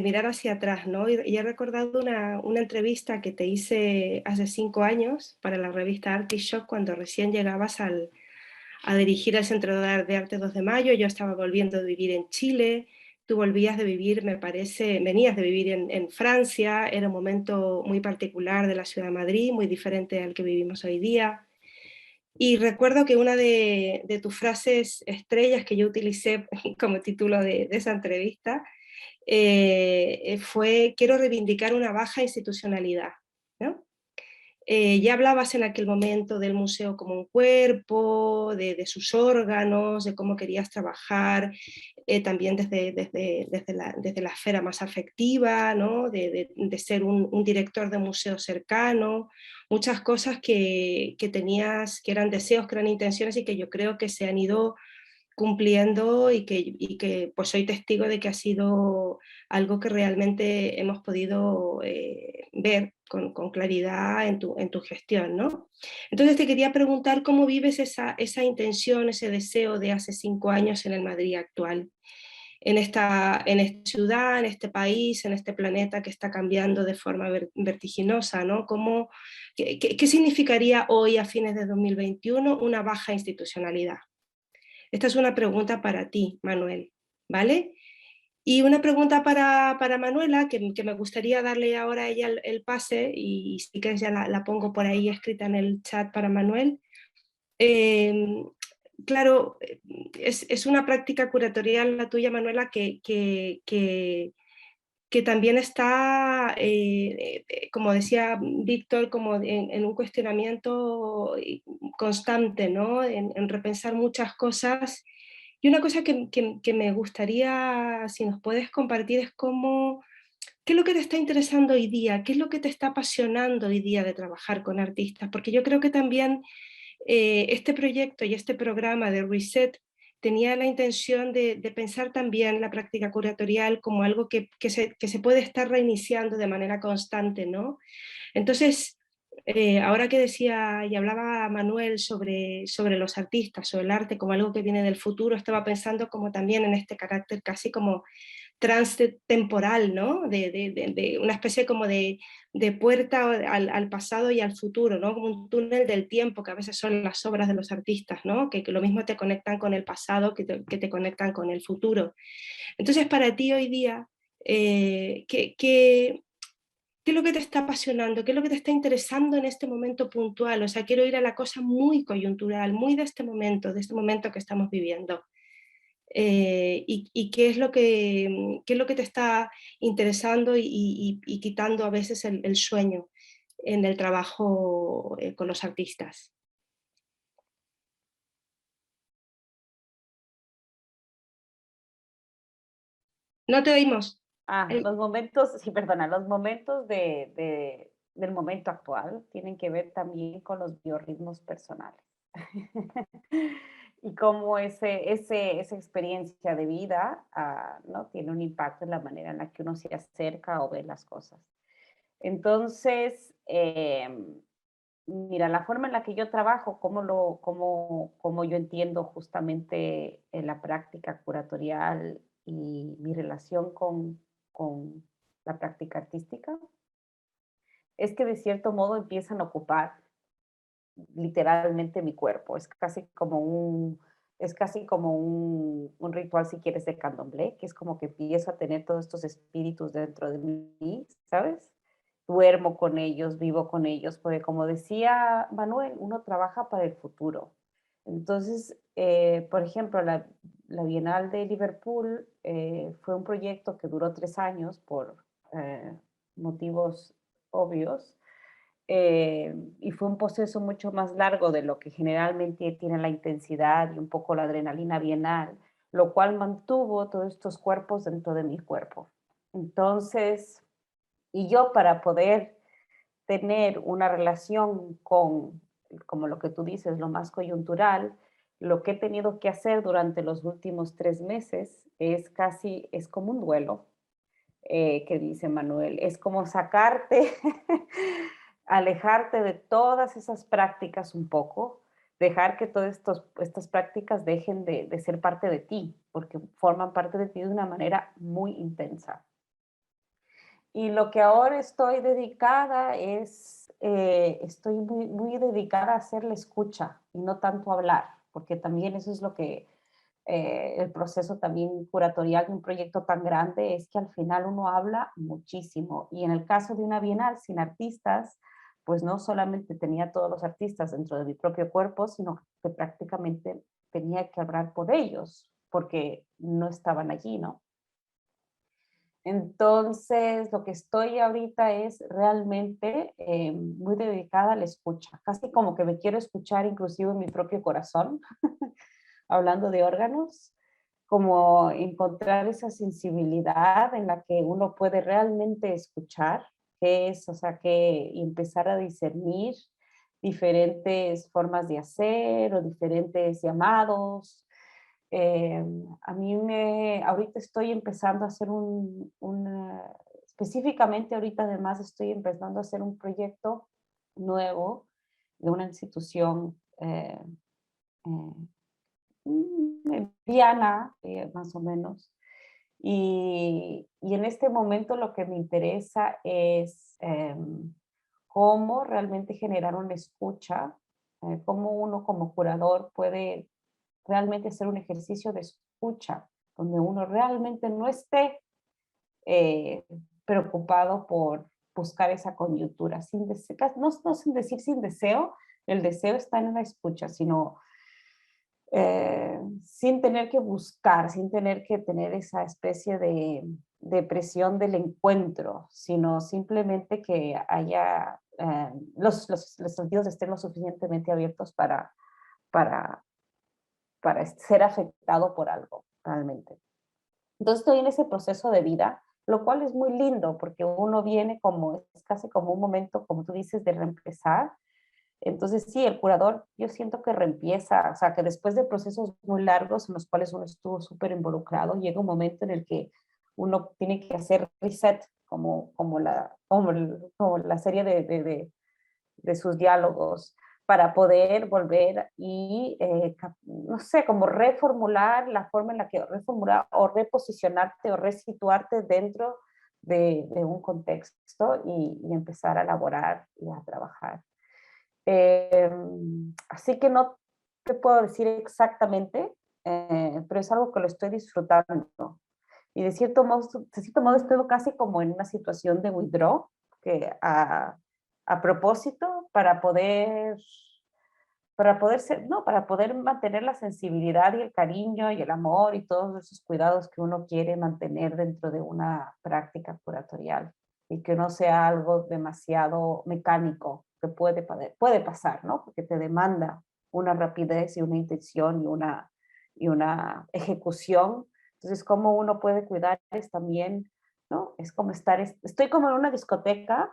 mirar hacia atrás, ¿no? Y he recordado una entrevista que te hice hace 5 años para la revista Artishock, cuando recién llegabas a dirigir el Centro de Arte 2 de Mayo. Yo estaba volviendo a vivir en Chile. Tú venías de vivir en Francia. Era un momento muy particular de la ciudad de Madrid, muy diferente al que vivimos hoy día. Y recuerdo que una de tus frases estrellas que yo utilicé como título de esa entrevista fue: quiero reivindicar una baja institucionalidad, ¿no? Ya hablabas en aquel momento del museo como un cuerpo, de sus órganos, de cómo querías trabajar también desde la esfera más afectiva, ¿no? de ser un director de museo cercano, muchas cosas que tenías, que eran deseos, que eran intenciones, y que yo creo que se han ido cumpliendo, y que pues soy testigo de que ha sido algo que realmente hemos podido ver con claridad en tu gestión, ¿no? Entonces te quería preguntar cómo vives esa intención, ese deseo de hace 5 años en el Madrid actual, en esta ciudad, en este país, en este planeta que está cambiando de forma vertiginosa, ¿no? ¿Qué significaría hoy, a fines de 2021, una baja institucionalidad? Esta es una pregunta para ti, Manuel, ¿vale? Y una pregunta para Manuela, que me gustaría darle ahora a ella el pase, y si quieres ya la pongo por ahí escrita en el chat para Manuel. claro, es una práctica curatorial la tuya, Manuela, que también está, como decía Víctor, como en un cuestionamiento constante, ¿no? En repensar muchas cosas. Y una cosa que me gustaría, si nos puedes compartir, es cómo, qué es lo que te está interesando hoy día, qué es lo que te está apasionando hoy día de trabajar con artistas, porque yo creo que también este proyecto y este programa de Reset tenía la intención de pensar también la práctica curatorial como algo que se puede estar reiniciando de manera constante, ¿no? Entonces, ahora que decía y hablaba Manuel sobre los artistas, sobre el arte como algo que viene del futuro, estaba pensando como también en este carácter casi como transtemporal, ¿no? De una especie como de puerta al pasado y al futuro, ¿no? Como un túnel del tiempo, que a veces son las obras de los artistas, ¿no? Que lo mismo te conectan con el pasado que te conectan con el futuro. Entonces, para ti hoy día, ¿qué es lo que te está apasionando? ¿Qué es lo que te está interesando en este momento puntual? O sea, quiero ir a la cosa muy coyuntural, muy de este momento que estamos viviendo. Y qué es lo que te está interesando y quitando a veces el sueño en el trabajo con los artistas. No te oímos. Los momentos, sí, perdona, los momentos del momento actual tienen que ver también con los biorritmos personales. Y cómo esa experiencia de vida, ¿no? Tiene un impacto en la manera en la que uno se acerca o ve las cosas. Entonces, mira, la forma en la que yo trabajo, cómo yo entiendo justamente la práctica curatorial y mi relación con la práctica artística, es que de cierto modo empiezan a ocupar literalmente mi cuerpo. Es casi como un ritual, si quieres, de candomblé, que es como que empiezo a tener todos estos espíritus dentro de mí, ¿sabes? Duermo con ellos, vivo con ellos, porque como decía Manuel, uno trabaja para el futuro. Entonces, por ejemplo, la Bienal de Liverpool fue un proyecto que duró 3 años por motivos obvios, y fue un proceso mucho más largo de lo que generalmente tiene la intensidad y un poco la adrenalina bienal, lo cual mantuvo todos estos cuerpos dentro de mi cuerpo. Entonces, y yo para poder tener una relación con, como lo que tú dices, lo más coyuntural, lo que he tenido que hacer durante los últimos 3 meses es como un duelo, que dice Manuel, es como sacarte, alejarte de todas esas prácticas un poco, dejar que todas estas prácticas dejen de ser parte de ti, porque forman parte de ti de una manera muy intensa. Y lo que ahora estoy dedicada estoy muy dedicada a hacer la escucha y no tanto hablar, porque también eso es lo que el proceso también curatorial de un proyecto tan grande es que al final uno habla muchísimo. Y en el caso de una bienal sin artistas, pues no solamente tenía todos los artistas dentro de mi propio cuerpo, sino que prácticamente tenía que hablar por ellos, porque no estaban allí, ¿no? Entonces, lo que estoy ahorita es realmente muy dedicada a la escucha, casi como que me quiero escuchar inclusive en mi propio corazón, hablando de órganos, como encontrar esa sensibilidad en la que uno puede realmente escuchar, que es, o sea, que empezar a discernir diferentes formas de hacer o diferentes llamados. Ahorita estoy empezando a hacer específicamente ahorita además estoy empezando a hacer un proyecto nuevo de una institución mediana, más o menos. Y en este momento lo que me interesa es cómo realmente generar una escucha, cómo uno como curador puede realmente hacer un ejercicio de escucha, donde uno realmente no esté preocupado por buscar esa coyuntura, no sin decir sin deseo, el deseo está en la escucha, sino sin tener que buscar, sin tener que tener esa especie de presión del encuentro, sino simplemente que haya los sentidos estén lo suficientemente abiertos para ser afectado por algo, realmente. Entonces estoy en ese proceso de vida, lo cual es muy lindo, porque uno viene como, es casi como un momento, como tú dices, de reempezar. Entonces sí, el curador yo siento que reempieza, o sea, que después de procesos muy largos en los cuales uno estuvo súper involucrado, llega un momento en el que uno tiene que hacer reset, como la serie de sus diálogos, para poder volver y, no sé, como reformular la forma en la que reformular o reposicionarte o resituarte dentro de un contexto y empezar a elaborar y a trabajar. Así que no te puedo decir exactamente, pero es algo que lo estoy disfrutando. Y de cierto modo estoy casi como en una situación de withdraw, que a propósito, para poder para poder mantener la sensibilidad y el cariño y el amor y todos esos cuidados que uno quiere mantener dentro de una práctica curatorial y que no sea algo demasiado mecánico, que puede pasar, ¿no? Porque te demanda una rapidez y una intención y una ejecución. Entonces, cómo uno puede cuidar es también, ¿no? Es como estoy como en una discoteca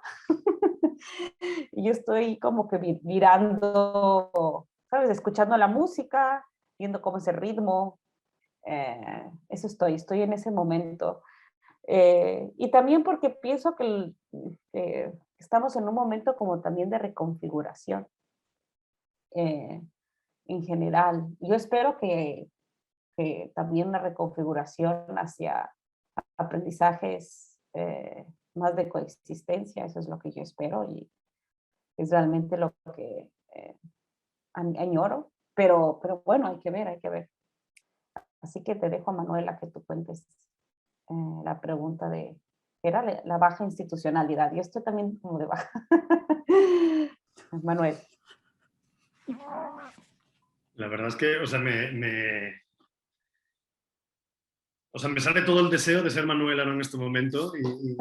y yo estoy como que mirando, ¿sabes? Escuchando la música, viendo cómo es el ritmo. Eso estoy en ese momento. Y también porque pienso que estamos en un momento como también de reconfiguración en general. Yo espero que también una reconfiguración hacia aprendizajes más de coexistencia, eso es lo que yo espero y es realmente lo que añoro, pero bueno, hay que ver, hay que ver. Así que te dejo, Manuela, que tú cuentes la pregunta de, era la baja institucionalidad. Yo estoy también como de baja. Manuel. La verdad es que, o sea, me sale todo el deseo de ser Manuel ahora en este momento y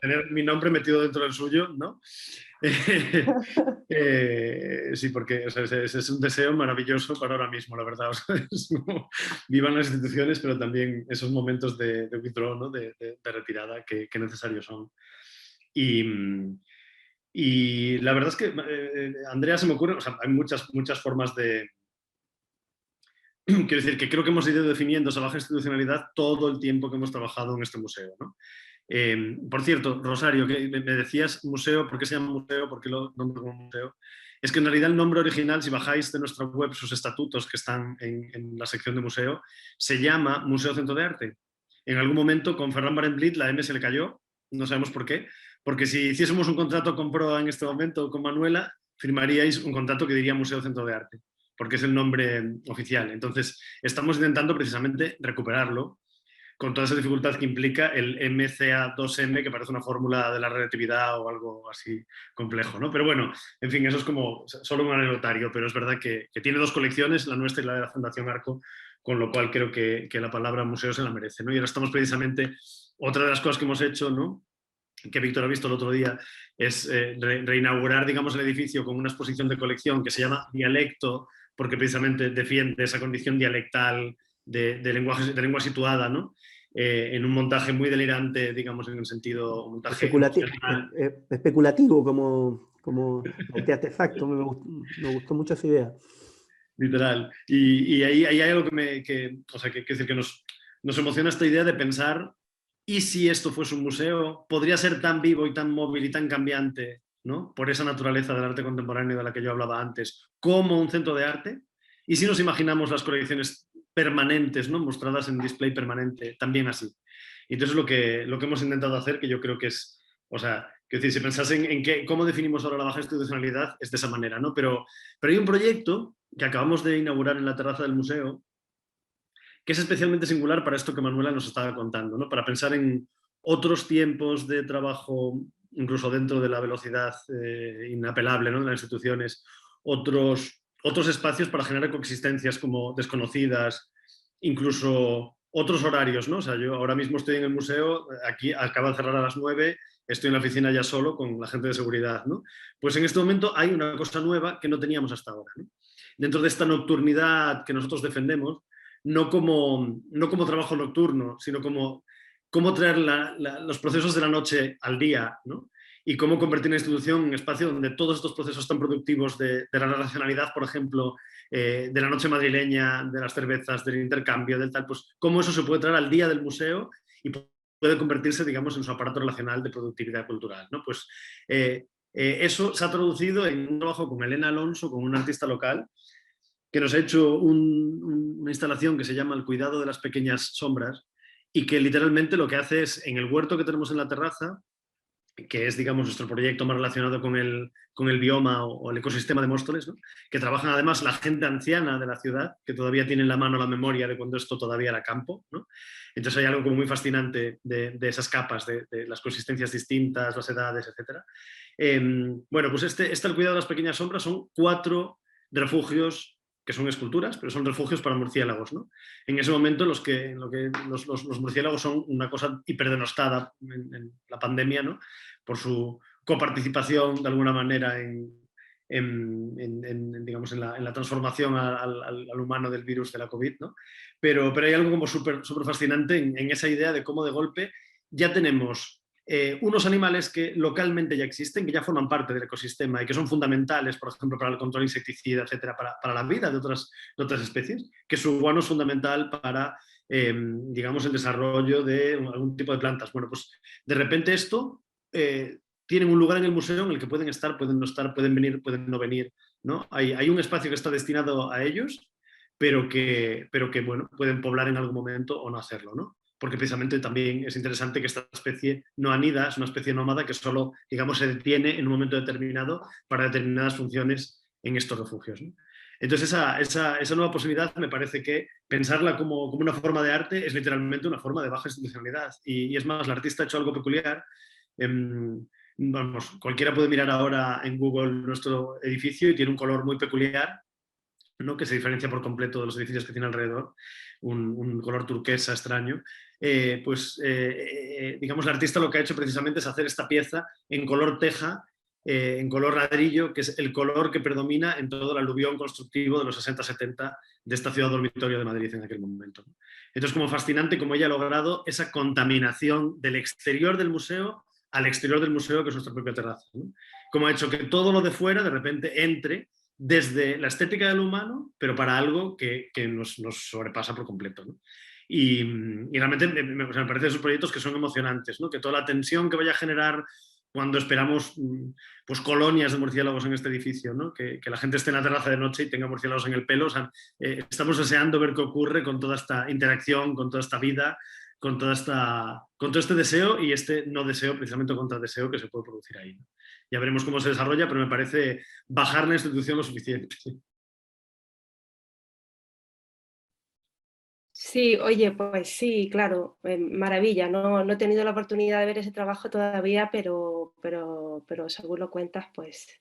tener mi nombre metido dentro del suyo, ¿no? Sí, porque o sea, es un deseo maravilloso para ahora mismo, la verdad. O sea, vivan las instituciones, pero también esos momentos de withdraw, ¿no? de retirada que necesarios son. Y la verdad es que, Andrea, se me ocurre, o sea, hay muchas formas de... Quiero decir que creo que hemos ido definiendo esa baja institucionalidad todo el tiempo que hemos trabajado en este museo, ¿no? Por cierto, Rosario, que me decías museo, ¿por qué se llama museo? ¿Por qué lo nombro como museo? Es que en realidad el nombre original, si bajáis de nuestra web sus estatutos que están en la sección de museo, se llama Museo Centro de Arte. En algún momento con Ferran Barenblit la M se le cayó, no sabemos por qué, porque si hiciésemos un contrato con Proa en este momento con Manuela, firmaríais un contrato que diría Museo Centro de Arte, porque es el nombre oficial. Entonces, estamos intentando precisamente recuperarlo con toda esa dificultad que implica el MCA2M, que parece una fórmula de la relatividad o algo así complejo, ¿no? Pero bueno, en fin, eso es como solo un anecdotario, pero es verdad que tiene dos colecciones, la nuestra y la de la Fundación Arco, con lo cual creo que la palabra museo se la merece, ¿no? Y ahora estamos precisamente, otra de las cosas que hemos hecho, ¿no?, que Víctor ha visto el otro día, es reinaugurar, digamos, el edificio con una exposición de colección que se llama Dialecto, porque precisamente defiende esa condición dialectal de lengua situada, ¿no? En un montaje muy delirante, digamos, en el sentido montaje especulativo como este artefacto. Me gustó mucho esa idea. Literal. Y ahí hay algo que nos emociona esta idea de pensar, ¿y si esto fuese un museo? ¿Podría ser tan vivo y tan móvil y tan cambiante, ¿no?, por esa naturaleza del arte contemporáneo de la que yo hablaba antes, como un centro de arte? ¿Y si nos imaginamos las colecciones permanentes, ¿no?, mostradas en display permanente, también así? Y entonces lo que hemos intentado hacer, que yo creo que es, o sea, quiero decir, si pensasen en cómo definimos ahora la baja institucionalidad, es de esa manera, ¿no? Pero hay un proyecto que acabamos de inaugurar en la terraza del museo, que es especialmente singular para esto que Manuela nos estaba contando, ¿no?, para pensar en otros tiempos de trabajo, incluso dentro de la velocidad inapelable, ¿no?, de las instituciones, otros otros espacios para generar coexistencias como desconocidas, incluso otros horarios, ¿no? O sea, yo ahora mismo estoy en el museo, aquí acaba de cerrar a las 9, estoy en la oficina ya solo con la gente de seguridad, ¿no? Pues en este momento hay una cosa nueva que no teníamos hasta ahora, ¿no? Dentro de esta nocturnidad que nosotros defendemos, no como trabajo nocturno, sino como cómo traer los procesos de la noche al día, ¿no? Y cómo convertir la institución en un espacio donde todos estos procesos tan productivos de la racionalidad, por ejemplo, de la noche madrileña, de las cervezas, del intercambio, del tal, pues cómo eso se puede traer al día del museo y puede convertirse, digamos, en su aparato relacional de productividad cultural, ¿no? Pues eso se ha traducido en un trabajo con Elena Alonso, con un artista local, que nos ha hecho una instalación que se llama El cuidado de las pequeñas sombras, y que literalmente lo que hace es, en el huerto que tenemos en la terraza, que es, digamos, nuestro proyecto más relacionado con el bioma o el ecosistema de Móstoles, ¿no? Que trabajan además la gente anciana de la ciudad, que todavía tiene en la mano la memoria de cuando esto todavía era campo, ¿no? Entonces hay algo como muy fascinante de esas capas, de las consistencias distintas, las edades, etc. Bueno, pues este El cuidado de las pequeñas sombras son 4 refugios que son esculturas, pero son refugios para murciélagos, ¿no? En ese momento los murciélagos son una cosa hiperdenostada en la pandemia, ¿no? Por su coparticipación de alguna manera digamos, en la transformación al humano del virus de la COVID, ¿no? Pero hay algo como súper fascinante en esa idea de cómo de golpe ya tenemos unos animales que localmente ya existen, que ya forman parte del ecosistema y que son fundamentales, por ejemplo, para el control insecticida, etcétera, para la vida de otras especies, que su guano es fundamental para, digamos, el desarrollo de algún tipo de plantas. Bueno, pues de repente esto tienen un lugar en el museo en el que pueden estar, pueden no estar, pueden venir, pueden no venir, ¿no? Hay un espacio que está destinado a ellos, pero que bueno, pueden poblar en algún momento o no hacerlo, ¿no? Porque precisamente también es interesante que esta especie no anida, es una especie nómada que solo, digamos, se detiene en un momento determinado para determinadas funciones en estos refugios, ¿no? Entonces esa nueva posibilidad me parece que pensarla como una forma de arte es literalmente una forma de baja institucionalidad. Y es más, el artista ha hecho algo peculiar. Vamos, cualquiera puede mirar ahora en Google nuestro edificio y tiene un color muy peculiar, ¿no? Que se diferencia por completo de los edificios que tiene alrededor, un color turquesa extraño. Digamos, el artista lo que ha hecho precisamente es hacer esta pieza en color teja, en color ladrillo, que es el color que predomina en todo el aluvión constructivo de los 60-70 de esta ciudad dormitorio de Madrid en aquel momento. Entonces, como fascinante como ella ha logrado esa contaminación del exterior del museo al exterior del museo, que es nuestra propia terraza, ¿no? Como ha hecho que todo lo de fuera de repente entre desde la estética del humano, pero para algo que nos sobrepasa por completo, ¿no? Y realmente me parecen esos proyectos que son emocionantes, ¿no? Que toda la tensión que vaya a generar cuando esperamos pues, colonias de murciélagos en este edificio, ¿no? Que la gente esté en la terraza de noche y tenga murciélagos en el pelo. O sea, estamos deseando ver qué ocurre con toda esta interacción, con toda esta vida, con todo este deseo y este no deseo, precisamente contra deseo que se puede producir ahí, ¿no? Ya veremos cómo se desarrolla, pero me parece bajar la institución lo suficiente. Sí, oye, pues sí, claro, maravilla. No he tenido la oportunidad de ver ese trabajo todavía, pero según lo cuentas, pues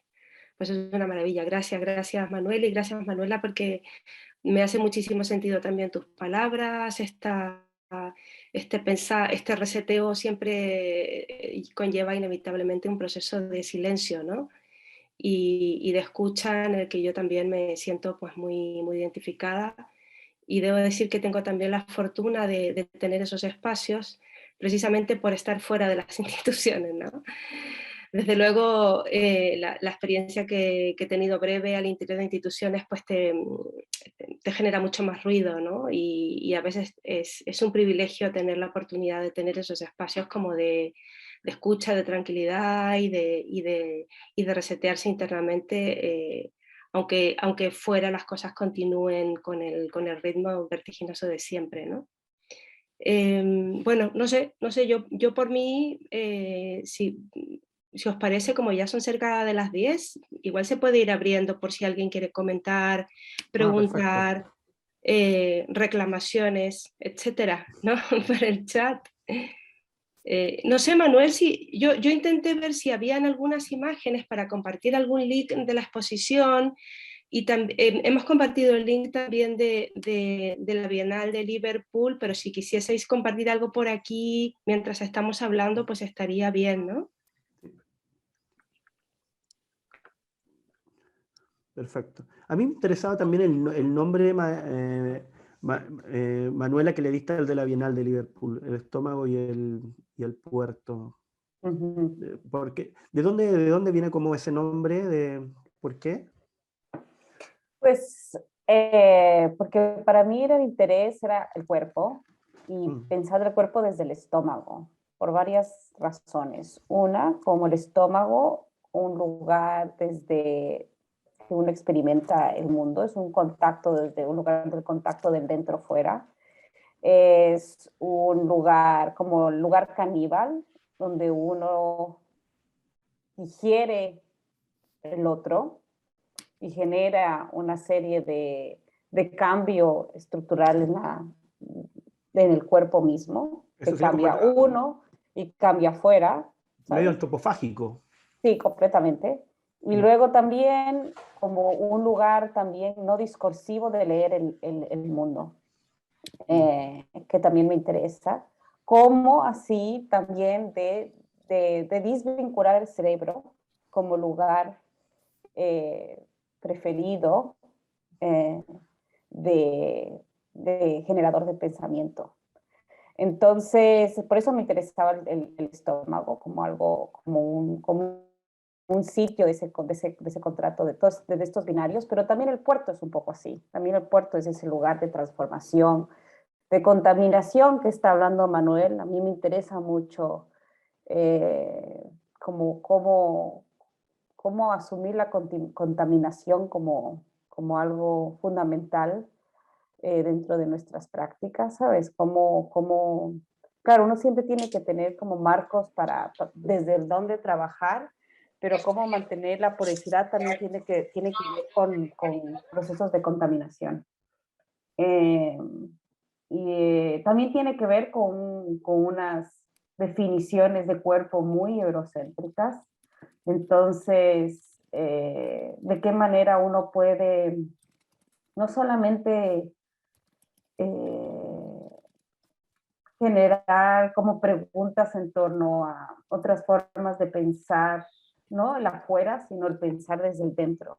es una maravilla. Gracias Manuel, y gracias Manuela, porque me hace muchísimo sentido también tus palabras, este reseteo siempre conlleva inevitablemente un proceso de silencio, ¿no? Y de escucha en el que yo también me siento pues muy, muy identificada, y debo decir que tengo también la fortuna de tener esos espacios precisamente por estar fuera de las instituciones, ¿no? Desde luego, la experiencia que he tenido breve al interior de instituciones pues te genera mucho más ruido, ¿no? Y a veces es un privilegio tener la oportunidad de tener esos espacios como de escucha, de tranquilidad y de resetearse internamente, aunque fuera las cosas continúen con el ritmo vertiginoso de siempre, ¿no? Bueno, no sé, yo por mí, si os parece, como ya son cerca de las 10, igual se puede ir abriendo por si alguien quiere comentar, preguntar, reclamaciones, etcétera, ¿no? Por el chat. No sé, Manuel, si yo intenté ver si habían algunas imágenes para compartir algún link de la exposición, Y hemos compartido el link también de la Bienal de Liverpool, pero si quisieseis compartir algo por aquí mientras estamos hablando, pues estaría bien, ¿no? Perfecto. A mí me interesaba también el nombre, Manuela, que le diste al de la Bienal de Liverpool, el estómago y el puerto. ¿De dónde viene como ese nombre? ¿Por qué? Pues porque para mí el interés era el cuerpo y pensar el cuerpo desde el estómago, por varias razones. Una, como el estómago, un lugar desde que uno experimenta el mundo, es un contacto desde un lugar del contacto del dentro fuera. Es un lugar como el lugar caníbal, donde uno digiere el otro y genera una serie de cambio estructural en el cuerpo mismo, que cambia uno y cambia afuera. Medio antropofágico. Sí, completamente. Y luego también como un lugar también no discursivo de leer el mundo, que también me interesa, como así también de desvincular el cerebro como lugar preferido de generador de pensamiento. Entonces, por eso me interesaba el estómago como algo, como un sitio de ese contrato de estos binarios, pero también el puerto es un poco así. También el puerto es ese lugar de transformación, de contaminación que está hablando Manuel. A mí me interesa mucho cómo asumir la contaminación como algo fundamental dentro de nuestras prácticas, ¿sabes? Claro, uno siempre tiene que tener como marcos desde dónde trabajar, pero cómo mantener la puricidad también tiene que ver con procesos de contaminación. Y también tiene que ver con unas definiciones de cuerpo muy eurocéntricas. Entonces, ¿de qué manera uno puede no solamente generar como preguntas en torno a otras formas de pensar, ¿no? El afuera, sino el pensar desde el dentro?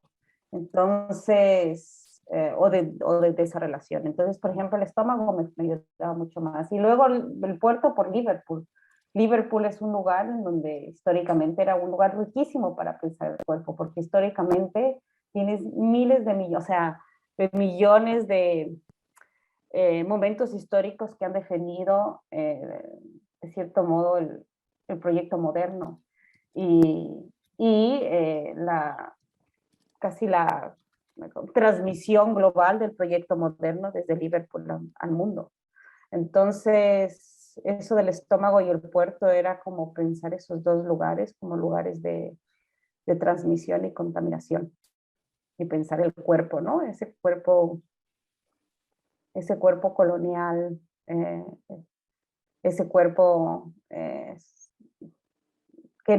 Entonces, o de esa relación. Entonces, por ejemplo, el estómago me ayudaba mucho más. Y luego el puerto por Liverpool. Liverpool es un lugar en donde históricamente era un lugar riquísimo para pensar el cuerpo, porque históricamente tienes miles de millones, o sea, de millones de momentos históricos que han definido, de cierto modo, el proyecto moderno y casi la transmisión global del proyecto moderno desde Liverpool al mundo. Entonces, eso del estómago y el puerto era como pensar esos dos lugares como lugares de transmisión y contaminación. Y pensar el cuerpo, ¿no? Ese cuerpo colonial, ese cuerpo que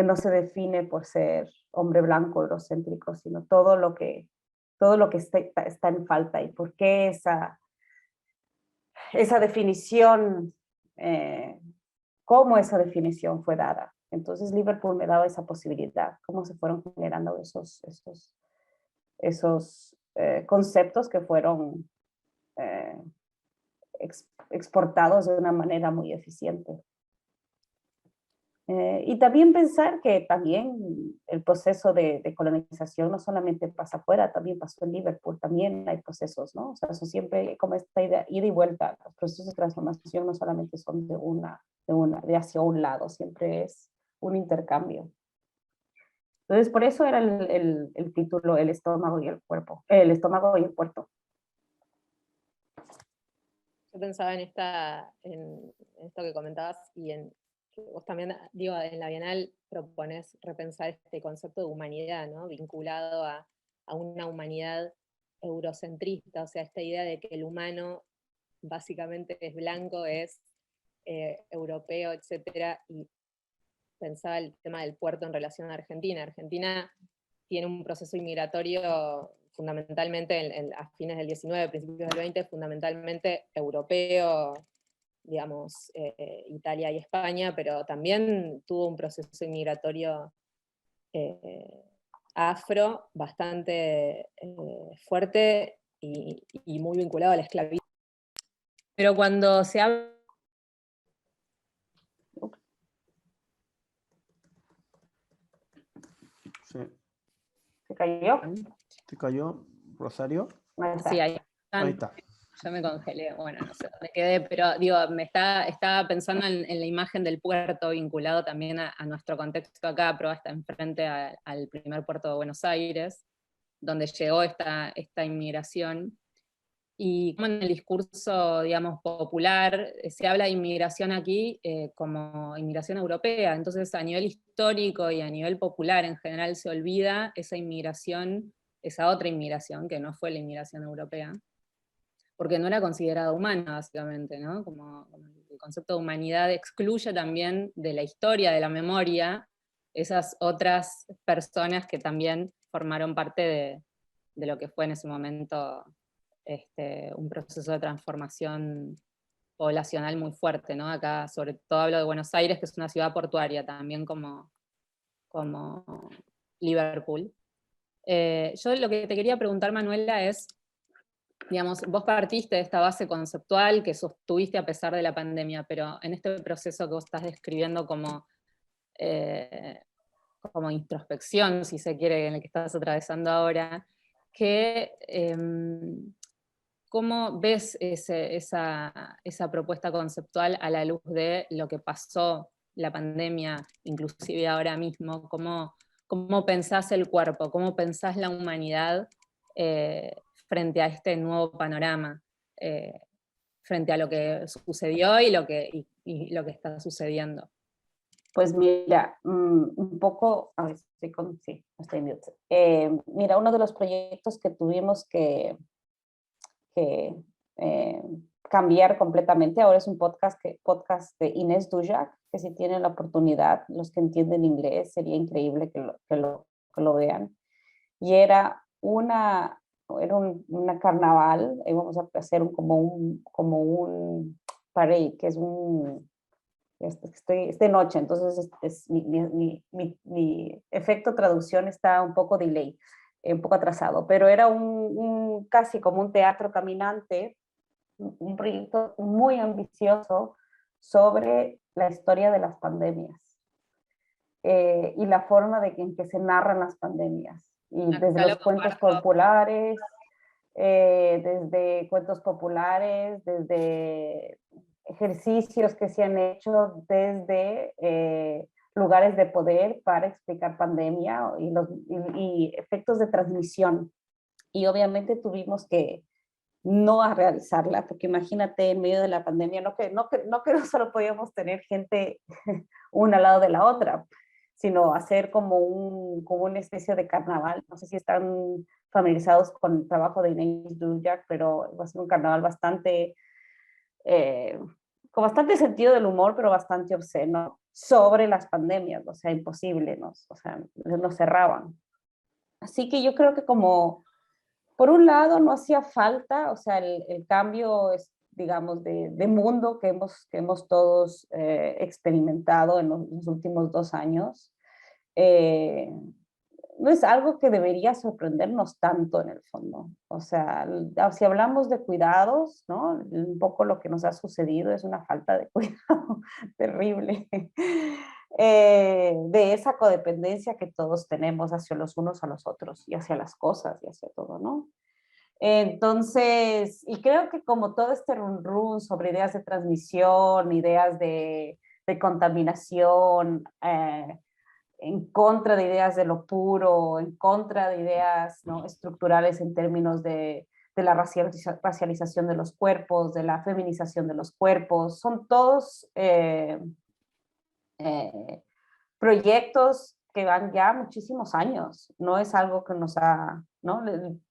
no se define por ser hombre blanco eurocéntrico, sino todo lo que está en falta. ¿Y por qué esa definición, cómo esa definición fue dada? Entonces Liverpool me daba esa posibilidad, cómo se fueron generando esos conceptos que fueron exportados de una manera muy eficiente. Y también pensar que también el proceso de colonización no solamente pasa afuera, también pasó en Liverpool, también hay procesos, ¿no? O sea, eso siempre como esta ida y vuelta, los procesos de transformación no solamente son de hacia un lado, siempre es un intercambio. Entonces, por eso era el título, el estómago y el cuerpo, el estómago y el puerto. Yo pensaba en esto que comentabas y que vos también, digo, en la Bienal propones repensar este concepto de humanidad, ¿no? Vinculado a una humanidad eurocentrista, o sea, esta idea de que el humano básicamente es blanco, es europeo, etcétera, y pensaba el tema del puerto en relación a Argentina. Argentina tiene un proceso inmigratorio fundamentalmente a fines del 19, principios del 20, fundamentalmente europeo, digamos, Italia y España, pero también tuvo un proceso inmigratorio afro bastante fuerte y muy vinculado a la esclavitud. Pero cuando se habla... Sí. ¿Se cayó? ¿Te cayó, Rosario? Ahí está. Sí, ahí Ahí está. Yo me congelé, bueno, no sé dónde quedé, pero digo, estaba pensando en la imagen del puerto vinculado también a nuestro contexto acá. Proa está enfrente al primer puerto de Buenos Aires, donde llegó esta inmigración. Y como en el discurso, digamos, popular, se habla de inmigración aquí como inmigración europea. Entonces, a nivel histórico y a nivel popular en general se olvida esa inmigración, esa otra inmigración, que no fue la inmigración europea, porque no era considerada humana, básicamente, ¿no? Como el concepto de humanidad excluye también de la historia, de la memoria, esas otras personas que también formaron parte de lo que fue en ese momento un proceso de transformación poblacional muy fuerte, ¿no? Acá sobre todo hablo de Buenos Aires, que es una ciudad portuaria también como Liverpool. Yo lo que te quería preguntar, Manuela, es, digamos, vos partiste de esta base conceptual que sostuviste a pesar de la pandemia, pero en este proceso que vos estás describiendo como introspección, si se quiere, en el que estás atravesando ahora, ¿cómo ves esa propuesta conceptual a la luz de lo que pasó la pandemia, inclusive ahora mismo? ¿Cómo pensás el cuerpo? ¿Cómo pensás la humanidad frente a este nuevo panorama? Frente a lo que sucedió y lo que está sucediendo. Pues mira, un poco, a ver, sí, estoy en mute. Mira, uno de los proyectos que tuvimos que cambiar completamente, ahora es un podcast de Inés Dujak, que si tienen la oportunidad, los que entienden inglés, sería increíble que lo vean. Y era una carnaval, íbamos a hacer como un parade, que es es de noche, entonces mi efecto traducción está un poco delay, un poco atrasado, pero era casi como un teatro caminante, un proyecto muy ambicioso sobre la historia de las pandemias y la forma en que se narran las pandemias, y desde los cuentos populares, desde ejercicios que se han hecho desde lugares de poder para explicar pandemia y efectos de transmisión. Y obviamente tuvimos que no a realizarla, porque imagínate en medio de la pandemia, no que no solo podíamos tener gente una al lado de la otra, sino hacer como una especie de carnaval. No sé si están familiarizados con el trabajo de Inés Dujak, pero va a ser un carnaval con bastante sentido del humor, pero bastante obsceno, sobre las pandemias, o sea, imposible, nos cerraban. Así que yo creo que por un lado no hacía falta, o sea, el cambio es, digamos, de mundo que hemos todos experimentado en los últimos 2 años, no es algo que debería sorprendernos tanto en el fondo. O sea, si hablamos de cuidados, ¿no? Un poco lo que nos ha sucedido es una falta de cuidado terrible. De esa codependencia que todos tenemos hacia los unos a los otros y hacia las cosas y hacia todo, ¿no? Entonces, y creo que como todo este run sobre ideas de transmisión, ideas de contaminación, en contra de ideas de lo puro, en contra de ideas, ¿no?, estructurales en términos de la racialización de los cuerpos, de la feminización de los cuerpos, son todos proyectos que van ya muchísimos años, no es algo que nos ha, ¿no?,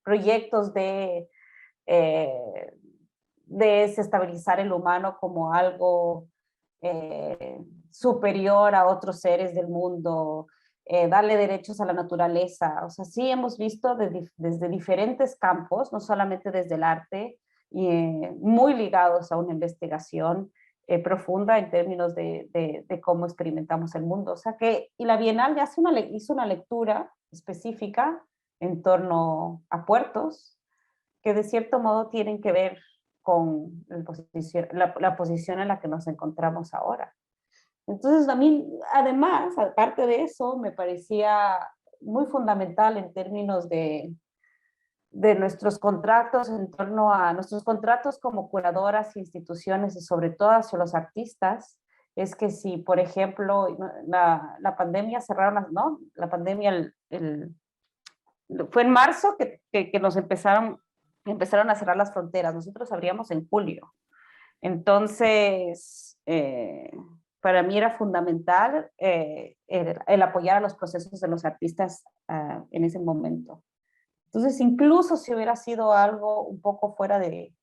proyectos de desestabilizar el humano como algo superior a otros seres del mundo, darle derechos a la naturaleza. O sea, sí hemos visto desde diferentes campos, no solamente desde el arte, muy ligados a una investigación profunda en términos de cómo experimentamos el mundo. O sea que, y la Bienal ya hizo una lectura específica en torno a puertos, que de cierto modo tienen que ver con la posición en la que nos encontramos ahora. Entonces, a mí, además, aparte de eso, me parecía muy fundamental en términos de nuestros contratos, en torno a nuestros contratos como curadoras, instituciones y sobre todo hacia los artistas, es que si, por ejemplo, la pandemia cerraron, ¿no? La pandemia fue en marzo que nos empezaron a cerrar las fronteras. Nosotros abríamos en julio. Entonces, para mí era fundamental el apoyar a los procesos de los artistas en ese momento. Entonces, incluso si hubiera sido algo un poco fuera de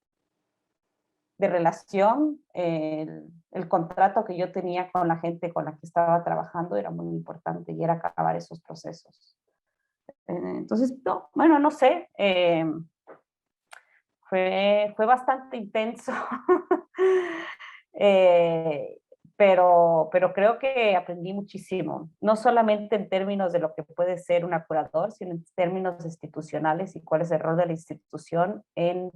relación, el contrato que yo tenía con la gente con la que estaba trabajando era muy importante y era acabar esos procesos. Entonces, no, bueno, no sé, fue bastante intenso, pero creo que aprendí muchísimo, no solamente en términos de lo que puede ser una curador, sino en términos institucionales y cuál es el rol de la institución en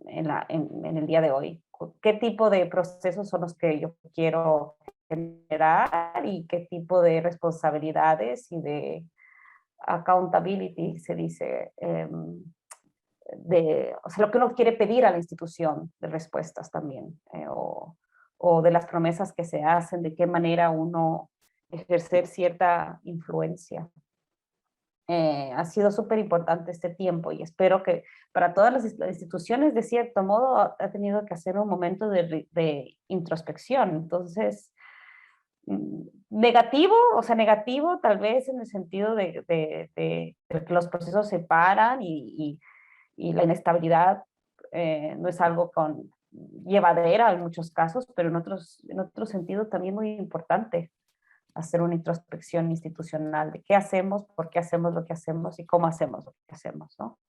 el día de hoy. ¿Qué tipo de procesos son los que yo quiero generar y qué tipo de responsabilidades y de accountability, se dice, o sea, lo que uno quiere pedir a la institución de respuestas también, o de las promesas que se hacen, de qué manera uno ejercer cierta influencia. Ha sido súper importante este tiempo y espero que para todas las instituciones, de cierto modo, ha tenido que hacer un momento de introspección. Entonces, negativo tal vez en el sentido de que los procesos se paran y la inestabilidad no es algo llevadera en muchos casos, pero en otro sentido también muy importante hacer una introspección institucional de qué hacemos, por qué hacemos lo que hacemos y cómo hacemos lo que hacemos, ¿no?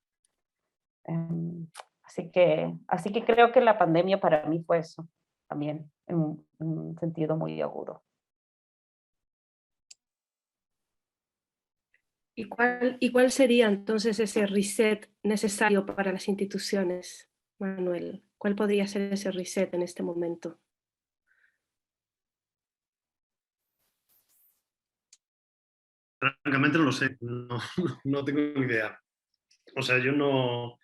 Así que creo que la pandemia para mí fue eso también, en un sentido muy agudo. ¿Y cuál sería entonces ese reset necesario para las instituciones, Manuel? ¿Cuál podría ser ese reset en este momento? Francamente no lo sé, no tengo ni idea. O sea, yo no...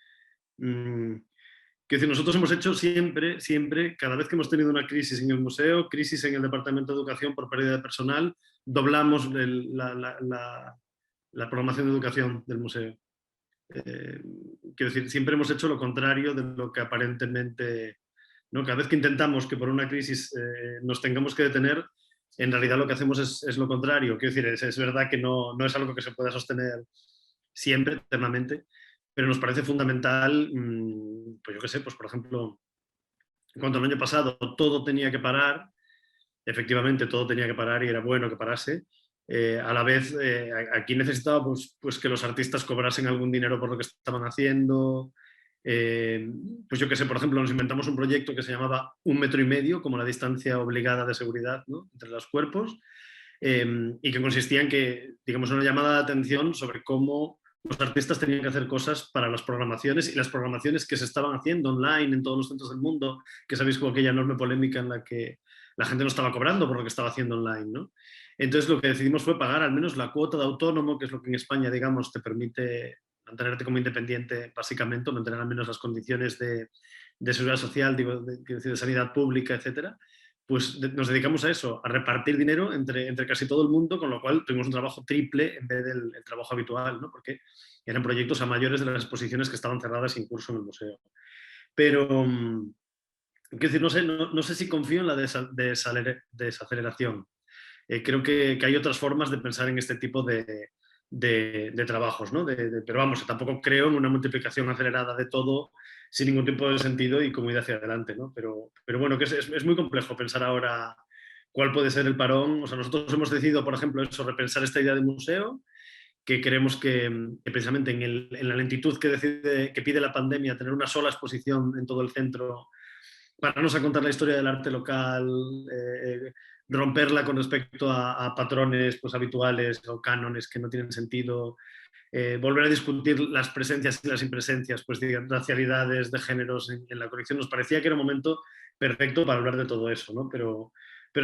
Quiero decir, nosotros hemos hecho siempre, cada vez que hemos tenido una crisis en el museo, crisis en el Departamento de Educación por pérdida de personal, doblamos la programación de educación del museo. Quiero decir, siempre hemos hecho lo contrario de lo que aparentemente, ¿no? Cada vez que intentamos que por una crisis nos tengamos que detener, en realidad lo que hacemos es lo contrario. Quiero decir, es verdad que no es algo que se pueda sostener siempre, eternamente, pero nos parece fundamental, pues yo qué sé, pues por ejemplo, en cuanto al año pasado todo tenía que parar, efectivamente todo tenía que parar y era bueno que parase. A la vez, aquí necesitábamos pues, que los artistas cobrasen algún dinero por lo que estaban haciendo. Pues yo qué sé, por ejemplo, nos inventamos un proyecto que se llamaba 1,5 metros, como la distancia obligada de seguridad, ¿no?, entre los cuerpos, y que consistía en que, digamos, una llamada de atención sobre cómo los artistas tenían que hacer cosas para las programaciones, y las programaciones que se estaban haciendo online en todos los centros del mundo, que sabéis como aquella enorme polémica en la que la gente no estaba cobrando por lo que estaba haciendo online, ¿no? Entonces lo que decidimos fue pagar al menos la cuota de autónomo, que es lo que en España, digamos, te permite mantenerte como independiente, básicamente, mantener al menos las condiciones de seguridad social, digo, de sanidad pública, etcétera. Pues nos dedicamos a eso, a repartir dinero entre casi todo el mundo, con lo cual tuvimos un trabajo triple en vez del trabajo habitual, ¿no? Porque eran proyectos a mayores de las exposiciones que estaban cerradas en curso en el museo. Pero, quiero decir, no sé si confío en la desaceleración. Creo que hay otras formas de pensar en este tipo de trabajos, ¿no? Pero vamos, tampoco creo en una multiplicación acelerada de todo sin ningún tipo de sentido y como ir hacia adelante, ¿no? Pero bueno, que es muy complejo pensar ahora cuál puede ser el parón. O sea, nosotros hemos decidido, por ejemplo, eso, repensar esta idea de museo, que creemos que precisamente en la lentitud que pide la pandemia, tener una sola exposición en todo el centro, para no contar la historia del arte local, romperla con respecto a patrones pues, habituales o cánones que no tienen sentido, volver a discutir las presencias y las impresencias, pues de racialidades, de géneros en la colección. Nos parecía que era un momento perfecto para hablar de todo eso, ¿no? Pero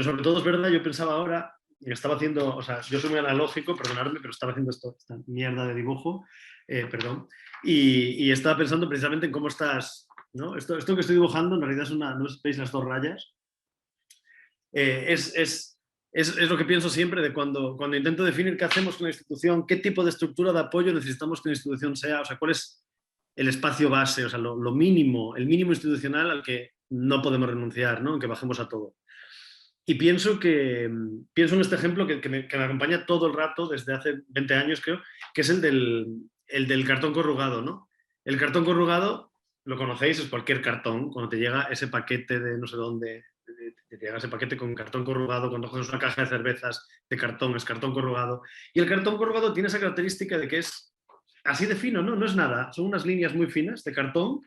sobre todo es verdad, yo pensaba ahora, y estaba haciendo, o sea, yo soy muy analógico, perdonadme, pero estaba haciendo esta mierda de dibujo, perdón, y estaba pensando precisamente en cómo estás, ¿no? Esto que estoy dibujando en realidad ¿no veis las dos rayas? Es lo que pienso siempre de cuando intento definir qué hacemos con la institución, qué tipo de estructura de apoyo necesitamos que la institución sea, o sea, cuál es el espacio base, o sea, lo mínimo, el mínimo institucional al que no podemos renunciar, ¿no? Aunque bajemos a todo. Y pienso en este ejemplo que me acompaña todo el rato, desde hace 20 años creo, que es el del cartón corrugado, ¿no? El cartón corrugado, lo conocéis, es cualquier cartón, cuando te llega ese paquete de no sé dónde, te llega ese paquete con cartón corrugado, cuando coges una caja de cervezas de cartón, es cartón corrugado. Y el cartón corrugado tiene esa característica de que es así de fino, ¿no? No es nada, son unas líneas muy finas de cartón,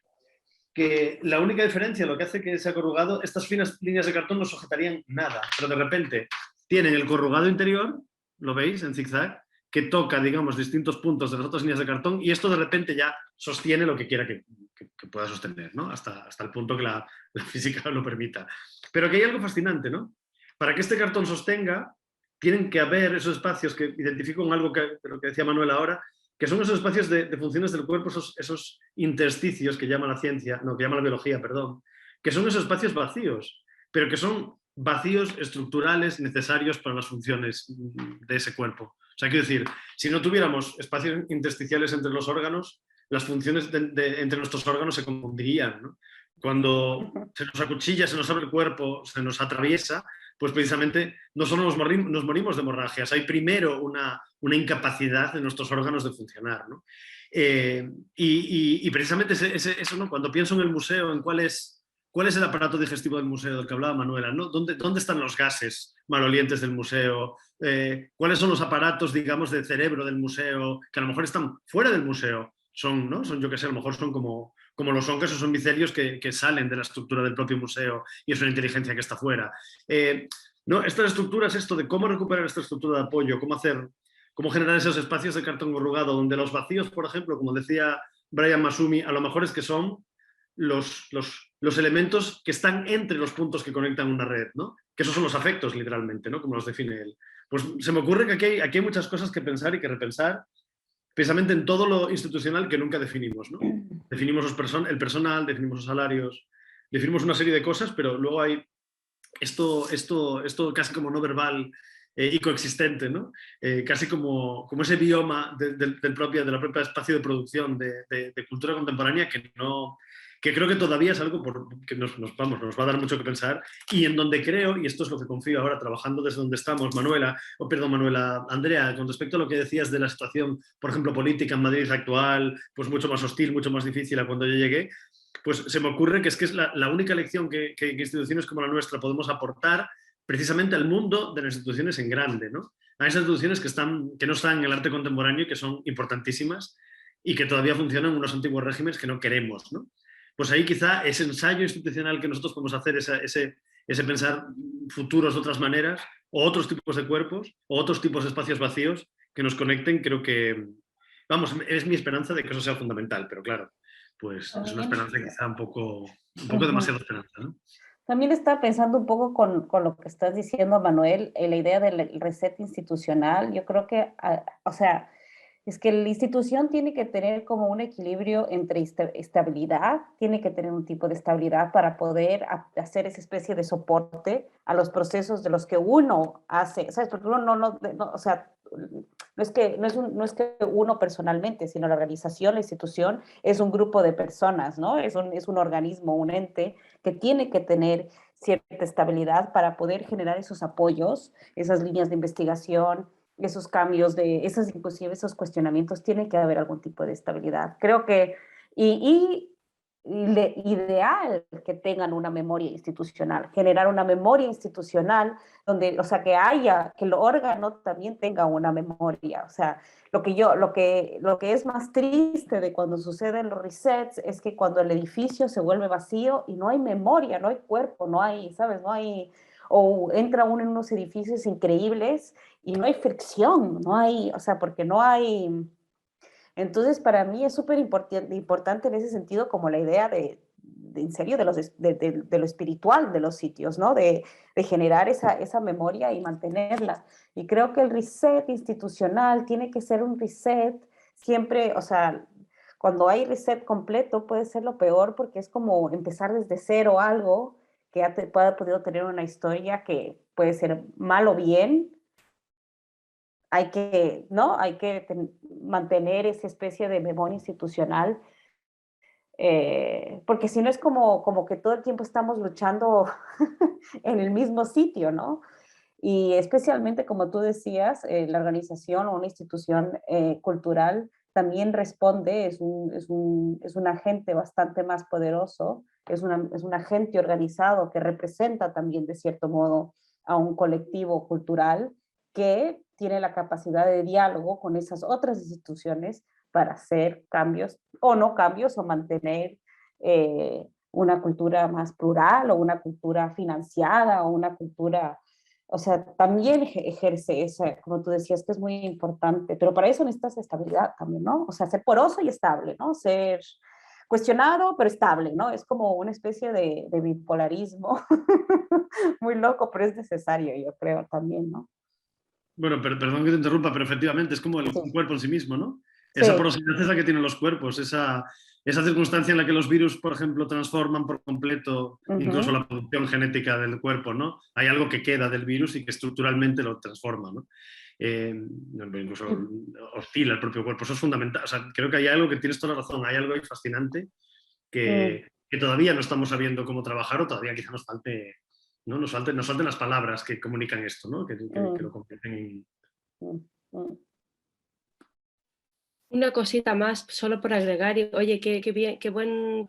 que la única diferencia, lo que hace que sea corrugado, estas finas líneas de cartón no sujetarían nada, pero de repente tienen el corrugado interior, lo veis, en zigzag, que toca, digamos, distintos puntos de las otras líneas de cartón, y esto de repente ya sostiene lo que quiera que pueda sostener, ¿no? Hasta el punto que la física lo permita. Pero aquí hay algo fascinante, ¿no? Para que este cartón sostenga, tienen que haber esos espacios que identifico con algo que lo que decía Manuel ahora, que son esos espacios de funciones del cuerpo, esos intersticios que llama la ciencia, no, que llama la biología, perdón, que son esos espacios vacíos, pero que son vacíos estructurales necesarios para las funciones de ese cuerpo. O sea, quiero decir, si no tuviéramos espacios intersticiales entre los órganos, las funciones entre nuestros órganos se confundirían, ¿no? Cuando se nos acuchilla, se nos abre el cuerpo, se nos atraviesa, pues precisamente no solo nos morimos de hemorragias, hay primero una incapacidad de nuestros órganos de funcionar, ¿no? Y precisamente eso, ¿no? Cuando pienso en el museo, en cuál es el aparato digestivo del museo del que hablaba Manuela, ¿no? ¿Dónde están los gases malolientes del museo? ¿Cuáles son los aparatos, digamos, del cerebro del museo, que a lo mejor están fuera del museo? Son, ¿no? Yo qué sé, a lo mejor son como los hongos o son micelios que salen de la estructura del propio museo y es una inteligencia que está fuera. ¿No? Estas estructuras, esto de cómo recuperar esta estructura de apoyo, cómo generar esos espacios de cartón corrugado, donde los vacíos, por ejemplo, como decía Brian Masumi, a lo mejor es que son los elementos que están entre los puntos que conectan una red, ¿no? Que esos son los afectos, literalmente, ¿no? Como los define él. Pues se me ocurre que aquí hay muchas cosas que pensar y que repensar, precisamente en todo lo institucional que nunca definimos, ¿no? Definimos el personal, definimos los salarios, definimos una serie de cosas, pero luego hay esto casi como no verbal y coexistente, ¿no? Casi como ese bioma del propio espacio de producción de cultura contemporánea que creo que todavía es algo que nos va a dar mucho que pensar y en donde creo, y esto es lo que confío ahora trabajando desde donde estamos, Manuela, Andrea, con respecto a lo que decías de la situación, por ejemplo, política en Madrid actual, pues mucho más hostil, mucho más difícil a cuando yo llegué, pues se me ocurre que es la única lección que instituciones como la nuestra podemos aportar precisamente al mundo de las instituciones en grande, ¿no? A esas instituciones que no están en el arte contemporáneo y que son importantísimas y que todavía funcionan en unos antiguos regímenes que no queremos, ¿no? Pues ahí quizá ese ensayo institucional que nosotros podemos hacer, ese pensar futuros de otras maneras, o otros tipos de cuerpos, o otros tipos de espacios vacíos que nos conecten, creo que, vamos, es mi esperanza de que eso sea fundamental, pero claro, pues es una esperanza quizá un poco demasiado esperanza, ¿no? También estaba pensando un poco con lo que estás diciendo, Manuel, la idea del reset institucional. Yo creo que, o sea, es que la institución tiene que tener como un equilibrio entre estabilidad, tiene que tener un tipo de estabilidad para poder hacer esa especie de soporte a los procesos de los que uno hace, ¿sabes? Porque uno o sea, no es que uno personalmente, sino la organización, la institución, es un grupo de personas, ¿no? Es un organismo, un ente que tiene que tener cierta estabilidad para poder generar esos apoyos, esas líneas de investigación, esos cambios, inclusive esos cuestionamientos, tiene que haber algún tipo de estabilidad. Creo que, y ideal que tengan una memoria institucional, generar una memoria institucional donde, o sea, que el órgano también tenga una memoria. O sea, lo que es más triste de cuando suceden los resets es que cuando el edificio se vuelve vacío y no hay memoria, no hay cuerpo, no hay, ¿sabes? No hay, o entra uno en unos edificios increíbles y no hay fricción, no hay, o sea, porque no hay. Entonces, para mí es súper importante en ese sentido como la idea en serio, de lo espiritual de los sitios, ¿no? De generar esa memoria y mantenerla. Y creo que el reset institucional tiene que ser un reset siempre, o sea, cuando hay reset completo puede ser lo peor porque es como empezar desde cero algo que ya pueda podido tener una historia que puede ser mal o bien. Hay que, ¿no? Hay que mantener esa especie de memoria institucional, porque si no es como que todo el tiempo estamos luchando en el mismo sitio, ¿no? Y especialmente, como tú decías, la organización o una institución cultural también responde, es un agente bastante más poderoso, es un agente organizado que representa también de cierto modo a un colectivo cultural que tiene la capacidad de diálogo con esas otras instituciones para hacer cambios o no cambios o mantener una cultura más plural o una cultura financiada o una cultura, o sea, también ejerce esa, como tú decías, que es muy importante, pero para eso necesitas estabilidad también, ¿no? O sea, ser poroso y estable, ¿no? Ser cuestionado, pero estable, ¿no? Es como una especie de bipolarismo muy loco, pero es necesario, yo creo, también, ¿no? Bueno, perdón que te interrumpa, pero efectivamente es como Sí, un cuerpo en sí mismo, ¿no? Esa sí. porosidad es la que tienen los cuerpos, esa circunstancia en la que los virus, por ejemplo, transforman por completo incluso Uh-huh. la producción genética del cuerpo, ¿no? Hay algo que queda del virus y que estructuralmente lo transforma, ¿no? Incluso oscila el propio cuerpo. Eso es fundamental. O sea, creo que hay algo que tienes toda la razón, hay algo ahí fascinante que todavía no estamos sabiendo cómo trabajar o todavía quizá nos falte, ¿no? Nos falten las palabras que comunican esto, ¿no? Que lo completen en... Una cosita más, solo por agregar, y oye, qué bien, qué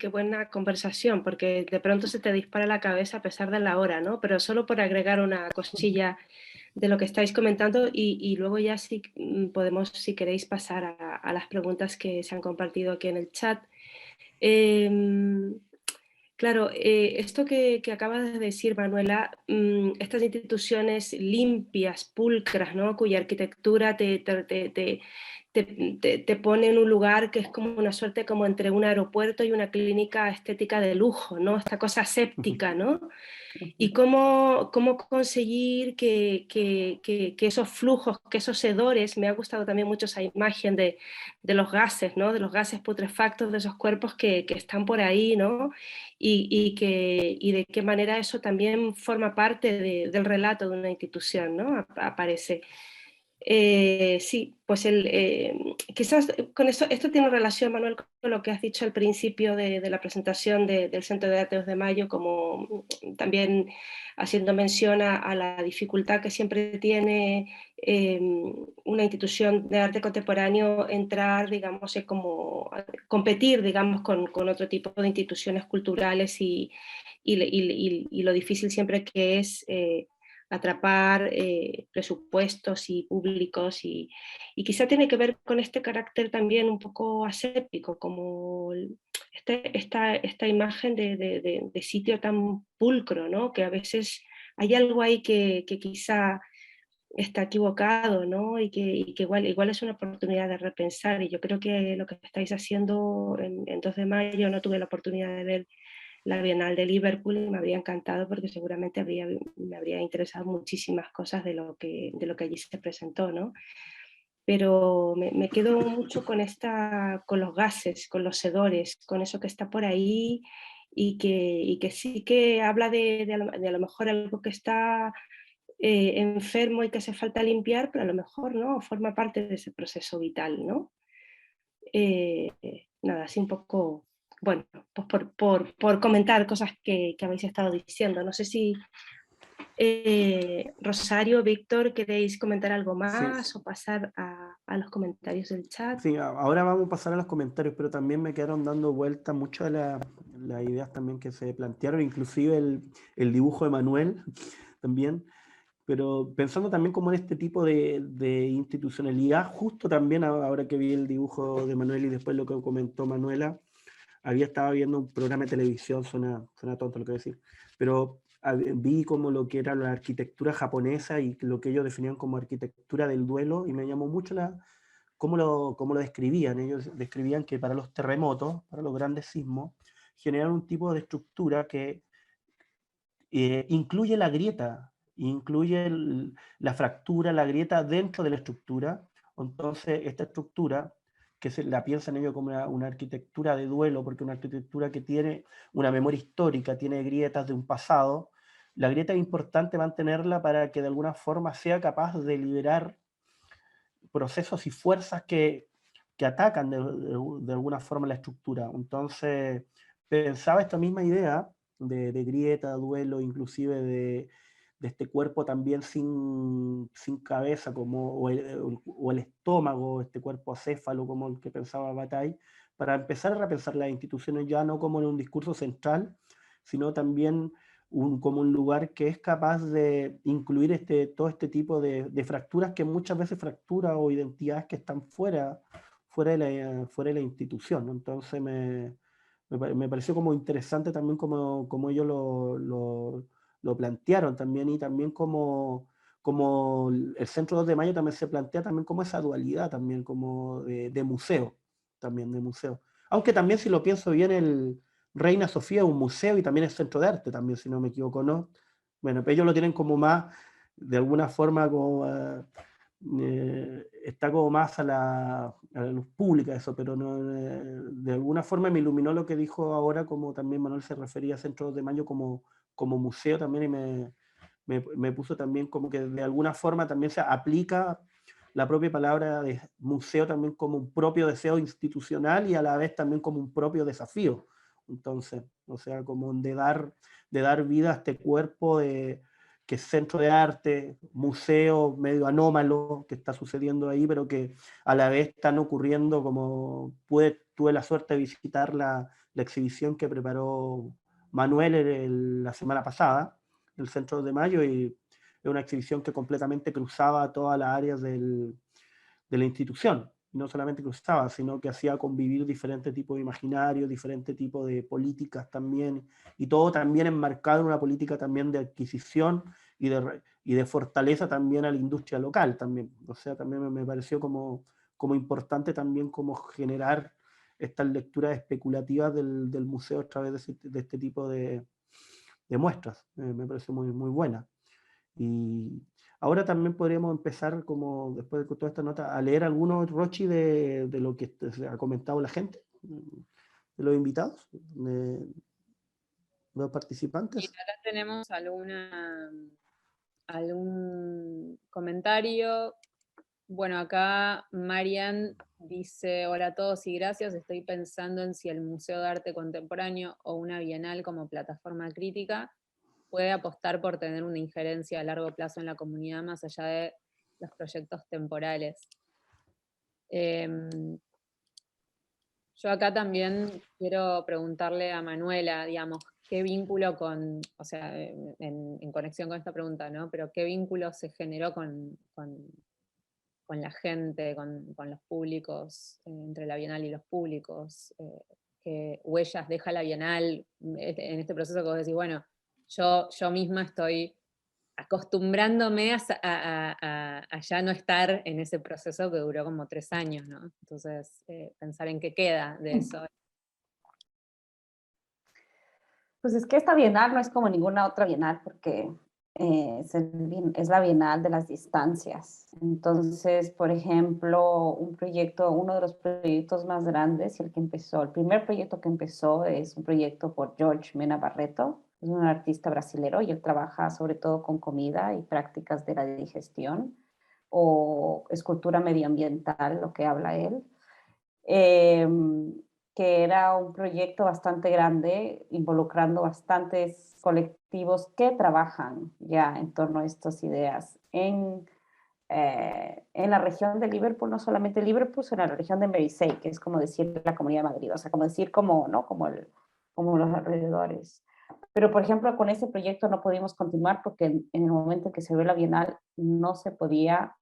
buena conversación, porque de pronto se te dispara la cabeza a pesar de la hora, ¿no? Pero solo por agregar una cosilla de lo que estáis comentando y luego ya sí podemos, si queréis, pasar a las preguntas que se han compartido aquí en el chat. Claro, esto que acabas de decir, Manuela, estas instituciones limpias, pulcras, ¿no? Cuya arquitectura te pone en un lugar que es como una suerte como entre un aeropuerto y una clínica estética de lujo, ¿no? Esta cosa séptica, ¿no? Y cómo conseguir que esos flujos, que esos hedores, me ha gustado también mucho esa imagen de los gases, ¿no? De los gases putrefactos de esos cuerpos que están por ahí, ¿no? Y de qué manera eso también forma parte del relato de una institución, ¿no? Aparece. Sí, pues quizás con esto tiene relación, Manuel, con lo que has dicho al principio de la presentación del Centro de Arte 2 de Mayo, como también haciendo mención a la dificultad que siempre tiene una institución de arte contemporáneo entrar, digamos, como competir, digamos, con otro tipo de instituciones culturales y lo difícil siempre que es atrapar presupuestos y públicos y quizá tiene que ver con este carácter también un poco aséptico, como esta imagen de sitio tan pulcro, ¿no? Que a veces hay algo ahí que quizá está equivocado, ¿no? Y que igual es una oportunidad de repensar y yo creo que lo que estáis haciendo en 2 de mayo, no tuve la oportunidad de ver la Bienal de Liverpool y me habría encantado porque seguramente me habría interesado muchísimas cosas de lo que allí se presentó, ¿no? Pero me quedo mucho con los gases, con los hedores, con eso que está por ahí y que sí que habla de a lo mejor algo que está enfermo y que hace falta limpiar, pero a lo mejor no forma parte de ese proceso vital, ¿no? Nada, así un poco, bueno, pues por comentar cosas que habéis estado diciendo. No sé si Rosario, Víctor, ¿queréis comentar algo más o pasar a los comentarios del chat? Sí, ahora vamos a pasar a los comentarios, pero también me quedaron dando vuelta mucho las ideas también que se plantearon, inclusive el dibujo de Manuel también, pero pensando también como en este tipo de institucionalidad, justo también ahora que vi el dibujo de Manuel y después lo que comentó Manuela, estaba viendo un programa de televisión, suena tonto lo que voy a decir, pero vi como lo que era la arquitectura japonesa y lo que ellos definían como arquitectura del duelo, y me llamó mucho cómo lo describían. Ellos describían que para los terremotos, para los grandes sismos, generan un tipo de estructura que incluye la grieta, incluye la fractura, la grieta dentro de la estructura. Entonces, esta estructura, que la piensan ellos como una arquitectura de duelo, porque una arquitectura que tiene una memoria histórica, tiene grietas de un pasado, la grieta es importante mantenerla para que de alguna forma sea capaz de liberar procesos y fuerzas que atacan de alguna forma la estructura. Entonces, pensaba esta misma idea de grieta, duelo, inclusive de este cuerpo también sin cabeza, o el estómago, este cuerpo acéfalo, como el que pensaba Bataille, para empezar a repensar las instituciones ya no como en un discurso central, sino también como un lugar que es capaz de incluir todo este tipo de fracturas, que muchas veces fracturas o identidades que están fuera de la institución, ¿no? Entonces me pareció como interesante también como ellos lo plantearon también, y también como el Centro 2 de Mayo también se plantea también como esa dualidad también como de museo, también de museo. Aunque también, si lo pienso bien, el Reina Sofía es un museo y también es centro de arte también, si no me equivoco, ¿no? Bueno, pero ellos lo tienen como más, de alguna forma, como está como más a la luz pública eso, pero no, de alguna forma me iluminó lo que dijo ahora, como también Manuel se refería a Centro de Mayo como museo también, y me puso también como que de alguna forma también se aplica la propia palabra de museo también como un propio deseo institucional y a la vez también como un propio desafío. Entonces, o sea, como de dar vida a este cuerpo que es centro de arte, museo medio anómalo que está sucediendo ahí, pero que a la vez están ocurriendo como tuve la suerte de visitar la exhibición que preparó Manuel la semana pasada, el Centro de Mayo, y es una exhibición que completamente cruzaba todas las áreas de la institución. No solamente cruzaba, sino que hacía convivir diferentes tipos de imaginarios, diferentes tipos de políticas también, y todo también enmarcado en una política también de adquisición y de fortaleza también a la industria local también. O sea, también me pareció como importante también como generar estas lecturas especulativas del museo a través de este tipo de muestras. Me pareció muy, muy buena. Y ahora también podríamos empezar, como después de toda esta nota, a leer algunos, Rochi, de lo que ha comentado la gente, de los invitados, de los participantes. Y acá tenemos algún comentario. Bueno, acá Marian dice: hola a todos y gracias, estoy pensando en si el Museo de Arte Contemporáneo o una Bienal como plataforma crítica puede apostar por tener una injerencia a largo plazo en la comunidad más allá de los proyectos temporales. Yo acá también quiero preguntarle a Manuela, digamos, qué vínculo o sea, en conexión con esta pregunta, ¿no? Pero qué vínculo se generó con la gente, con los públicos, entre la Bienal y los públicos, qué huellas deja la Bienal en este proceso que vos decís, bueno, yo misma estoy acostumbrándome a ya no estar en ese proceso que duró como 3 años, ¿no? Entonces, pensar en qué queda de eso. Pues es que esta bienal no es como ninguna otra bienal porque es la bienal de las distancias. Entonces, por ejemplo, uno de los proyectos más grandes, el primer proyecto que empezó es un proyecto por Jorge Mena Barreto, es un artista brasilero y él trabaja sobre todo con comida y prácticas de la digestión o escultura medioambiental, lo que habla él. Que era un proyecto bastante grande, involucrando bastantes colectivos que trabajan ya en torno a estas ideas en la región de Liverpool, no solamente Liverpool, sino en la región de Mersey, que es como decir la Comunidad de Madrid, o sea, como decir como, ¿no? como como los alrededores. Pero, por ejemplo, con ese proyecto no pudimos continuar porque en el momento en que se abrió la Bienal no se podían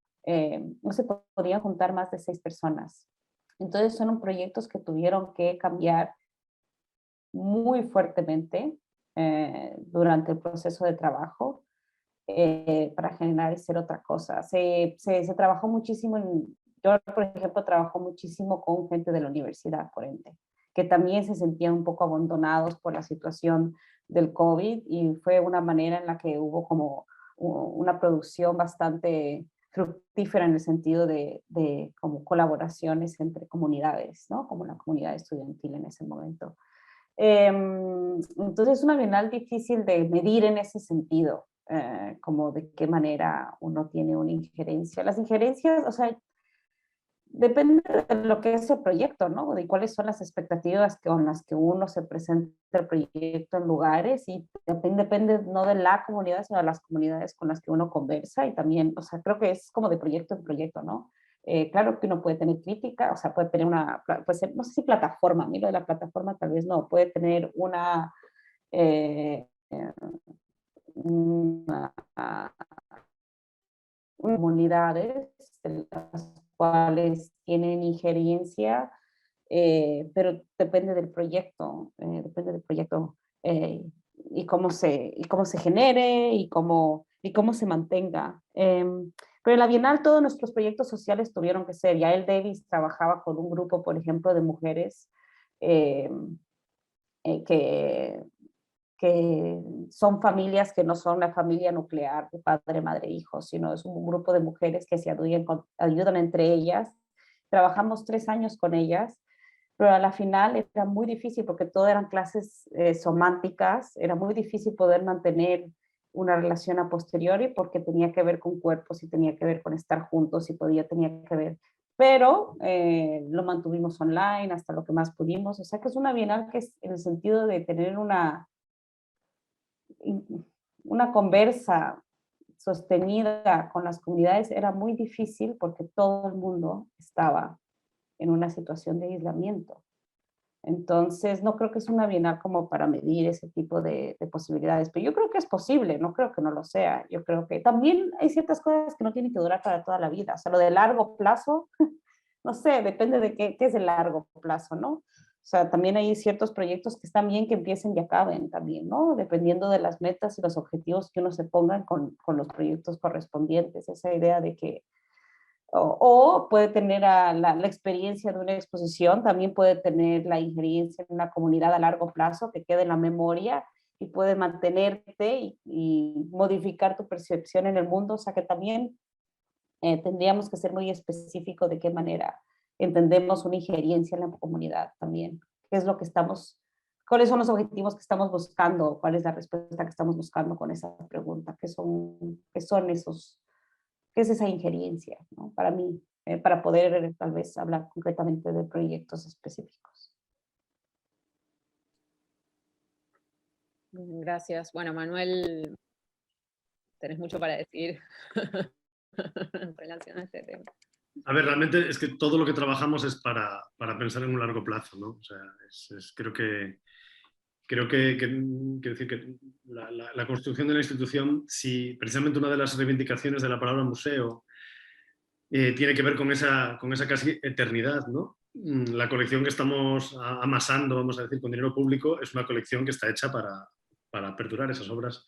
juntar más de 6 personas. Entonces son proyectos que tuvieron que cambiar muy fuertemente durante el proceso de trabajo para generar y ser otra cosa. Se trabajó muchísimo, yo por ejemplo trabajo muchísimo con gente de la universidad, por ende, que también se sentían un poco abandonados por la situación del COVID y fue una manera en la que hubo como una producción bastante fructífera en el sentido de como colaboraciones entre comunidades, ¿no? Como la comunidad estudiantil en ese momento. Entonces es una bienal difícil de medir en ese sentido, como de qué manera uno tiene una injerencia. Las injerencias, o sea, depende de lo que es el proyecto, ¿no? De cuáles son las expectativas con las que uno se presenta el proyecto en lugares y depende no de la comunidad, sino de las comunidades con las que uno conversa y también, o sea, creo que es como de proyecto en proyecto, ¿no? Claro que uno puede tener crítica, o sea, puede tener puede ser, no sé si plataforma, a mí lo de la plataforma tal vez no, puede tener comunidades de las cuales tienen injerencia, pero depende del proyecto y cómo se genere y cómo se mantenga. Pero en la Bienal todos nuestros proyectos sociales tuvieron que ser. Yael Davis trabajaba con un grupo, por ejemplo, de mujeres que son familias que no son la familia nuclear de padre, madre, hijo, sino es un grupo de mujeres que se ayudan entre ellas. Trabajamos 3 años con ellas, pero a la final era muy difícil porque todo eran clases sománticas, era muy difícil poder mantener una relación a posteriori porque tenía que ver con cuerpos y tenía que ver con estar juntos y tenía que ver, pero lo mantuvimos online hasta lo que más pudimos, o sea que es una bienal que es en el sentido de tener una conversa sostenida con las comunidades era muy difícil porque todo el mundo estaba en una situación de aislamiento. Entonces, no creo que es una bienal como para medir ese tipo de posibilidades, pero yo creo que es posible, no creo que no lo sea. Yo creo que también hay ciertas cosas que no tienen que durar para toda la vida. O sea, lo de largo plazo, no sé, depende de qué es el largo plazo, ¿no? O sea, también hay ciertos proyectos que están bien que empiecen y acaben también, ¿no? Dependiendo de las metas y los objetivos que uno se ponga con los proyectos correspondientes. Esa idea de que o puede tener la experiencia de una exposición, también puede tener la injerencia en una comunidad a largo plazo que quede en la memoria y puede mantenerte y modificar tu percepción en el mundo. O sea que también tendríamos que ser muy específicos de qué manera entendemos una injerencia en la comunidad también. ¿Qué es lo que cuáles son los objetivos que estamos buscando? ¿Cuál es la respuesta que estamos buscando con esa pregunta? ¿Qué es esa injerencia, ¿no? Para mí, para poder tal vez hablar concretamente de proyectos específicos. Gracias. Bueno, Manuel, tenés mucho para decir en relación a este tema. A ver, realmente es que todo lo que trabajamos es para pensar en un largo plazo, ¿no? O sea, creo que quiero decir que la construcción de la institución, si precisamente una de las reivindicaciones de la palabra museo tiene que ver con esa casi eternidad, ¿no? La colección que estamos amasando, vamos a decir, con dinero público, es una colección que está hecha para perdurar. Esas obras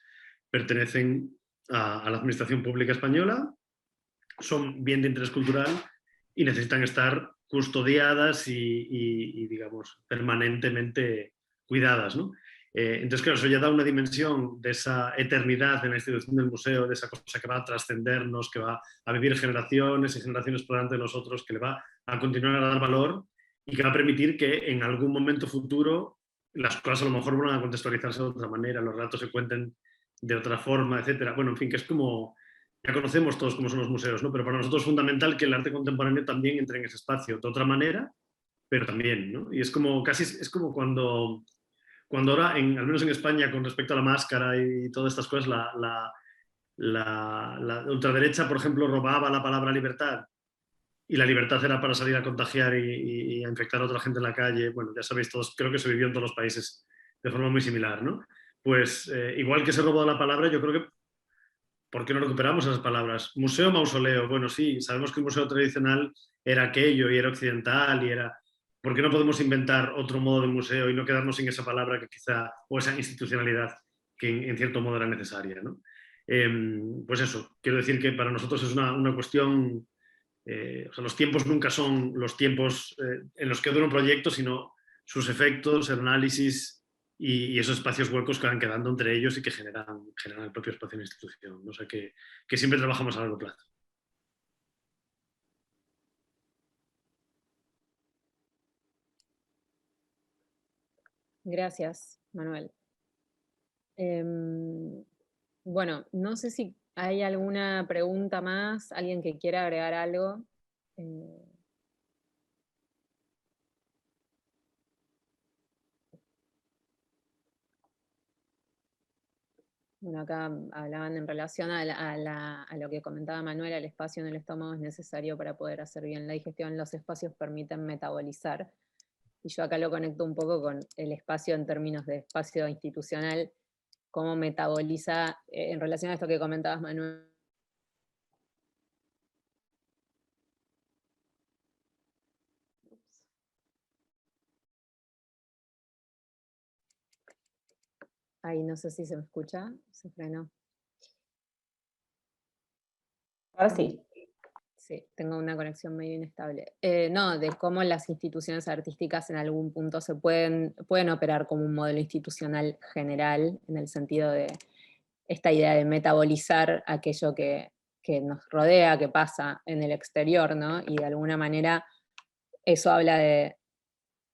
pertenecen a la Administración Pública Española, son bien de interés cultural y necesitan estar custodiadas y digamos, permanentemente cuidadas, ¿no? Entonces, claro, eso ya da una dimensión de esa eternidad en la institución del museo, de esa cosa que va a trascendernos, que va a vivir generaciones y generaciones por delante de nosotros, que le va a continuar a dar valor y que va a permitir que en algún momento futuro las cosas a lo mejor van a contextualizarse de otra manera, los relatos se cuenten de otra forma, etc. Bueno, en fin, que es como... Ya conocemos todos cómo son los museos, ¿no? Pero para nosotros es fundamental que el arte contemporáneo también entre en ese espacio de otra manera, pero también, ¿no? Y es como casi es como cuando ahora, al menos en España, con respecto a la máscara y todas estas cosas, la ultraderecha, por ejemplo, robaba la palabra libertad y la libertad era para salir a contagiar y a infectar a otra gente en la calle. Bueno, ya sabéis todos, creo que se vivió en todos los países de forma muy similar, ¿no? Pues igual que se robó la palabra, yo creo que ¿por qué no recuperamos esas palabras? Museo, mausoleo. Bueno, sí, sabemos que el museo tradicional era aquello y era occidental y era... ¿Por qué no podemos inventar otro modo de museo y no quedarnos en esa palabra que quizá, o esa institucionalidad que en cierto modo era necesaria, ¿no? Pues eso, quiero decir que para nosotros es una cuestión... o sea, los tiempos nunca son los tiempos en los que dura un proyecto, sino sus efectos, el análisis y esos espacios huecos que van quedando entre ellos y que generan el propio espacio de la institución. ¿No? O sea, que siempre trabajamos a largo plazo. Gracias, Manuel. Bueno, no sé si hay alguna pregunta más, alguien que quiera agregar algo. Bueno, acá hablaban en relación a lo que comentaba Manuel, el espacio en el estómago es necesario para poder hacer bien la digestión, los espacios permiten metabolizar. Y yo acá lo conecto un poco con el espacio en términos de espacio institucional, cómo metaboliza, en relación a esto que comentabas, Manuel. Ay, no sé si se me escucha, se frenó. Ahora sí. Sí, tengo una conexión medio inestable. No, de cómo las instituciones artísticas en algún punto se pueden operar como un modelo institucional general, en el sentido de esta idea de metabolizar aquello que nos rodea, que pasa en el exterior, ¿no? Y de alguna manera eso habla de,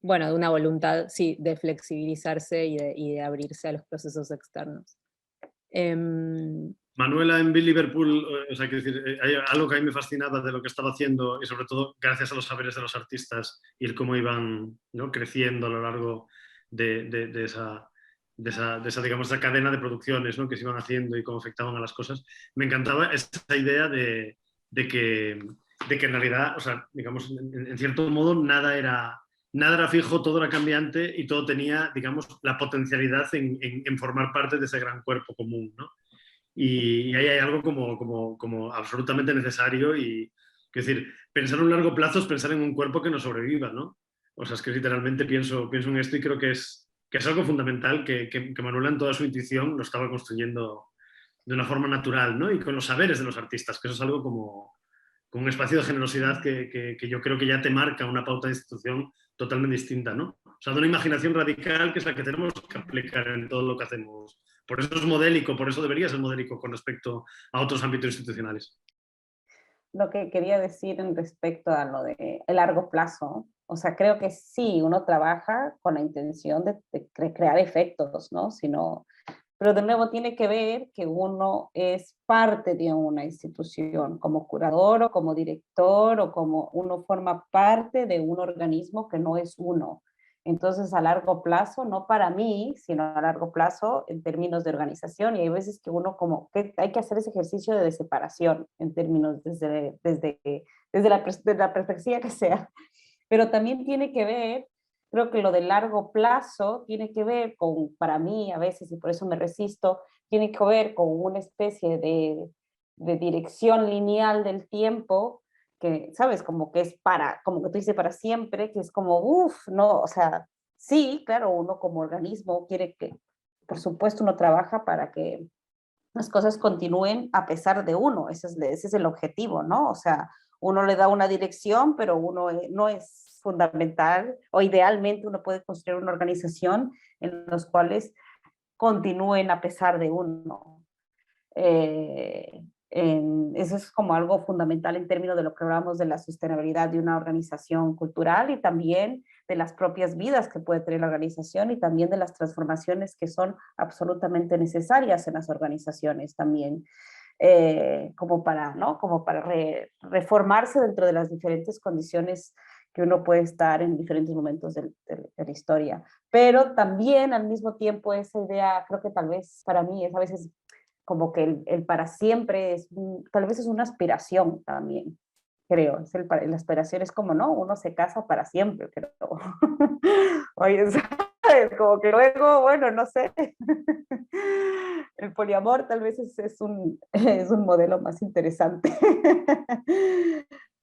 bueno, de una voluntad, sí, de flexibilizarse y de abrirse a los procesos externos. Manuela en Liverpool, o sea, quiero decir, hay algo que a mí me fascinaba de lo que estaba haciendo y sobre todo gracias a los saberes de los artistas y el cómo iban, ¿no?, creciendo a lo largo de esa, digamos, esa cadena de producciones, ¿no?, que se iban haciendo y cómo afectaban a las cosas. Me encantaba esa idea de que en realidad, o sea, digamos, en cierto modo nada era fijo, todo era cambiante y todo tenía, digamos, la potencialidad en formar parte de ese gran cuerpo común, ¿no? Y ahí hay algo como absolutamente necesario y, es decir, pensar en un largo plazo es pensar en un cuerpo que no sobreviva, ¿no? O sea, es que literalmente pienso en esto y creo que es algo fundamental que Manuela en toda su intuición lo estaba construyendo de una forma natural, ¿no? Y con los saberes de los artistas, que eso es algo como un espacio de generosidad que yo creo que ya te marca una pauta de institución totalmente distinta, ¿no? O sea, de una imaginación radical que es la que tenemos que aplicar en todo lo que hacemos. Por eso es modélico, por eso debería ser modélico con respecto a otros ámbitos institucionales. Lo que quería decir en respecto a lo de el largo plazo, o sea, creo que sí, uno trabaja con la intención de crear efectos, ¿no? Pero de nuevo tiene que ver que uno es parte de una institución, como curador o como director o como uno forma parte de un organismo que no es uno. Entonces, a largo plazo, no para mí, sino a largo plazo en términos de organización. Y hay veces que uno como que hay que hacer ese ejercicio de separación en términos desde la perspectiva que sea. Pero también tiene que ver, creo que lo de largo plazo tiene que ver con, para mí a veces, y por eso me resisto, tiene que ver con una especie de dirección lineal del tiempo que, ¿sabes? Como que es como que tú dices para siempre, que es como, uff, no, o sea, sí, claro, uno como organismo quiere que, por supuesto, uno trabaja para que las cosas continúen a pesar de uno, ese es el objetivo, ¿no? O sea, uno le da una dirección, pero uno no es fundamental, o idealmente uno puede construir una organización en los cuales continúen a pesar de uno. Eso es como algo fundamental en términos de lo que hablamos de la sostenibilidad de una organización cultural y también de las propias vidas que puede tener la organización y también de las transformaciones que son absolutamente necesarias en las organizaciones también, como para, ¿no? Como para reformarse dentro de las diferentes condiciones que uno puede estar en diferentes momentos de la historia. Pero también al mismo tiempo esa idea, creo que tal vez para mí es a veces como que el para siempre tal vez es una aspiración también, creo. La aspiración es como, ¿no? Uno se casa para siempre, pero oye, ¿sabes? Como que luego, bueno, no sé, el poliamor tal vez es un modelo más interesante.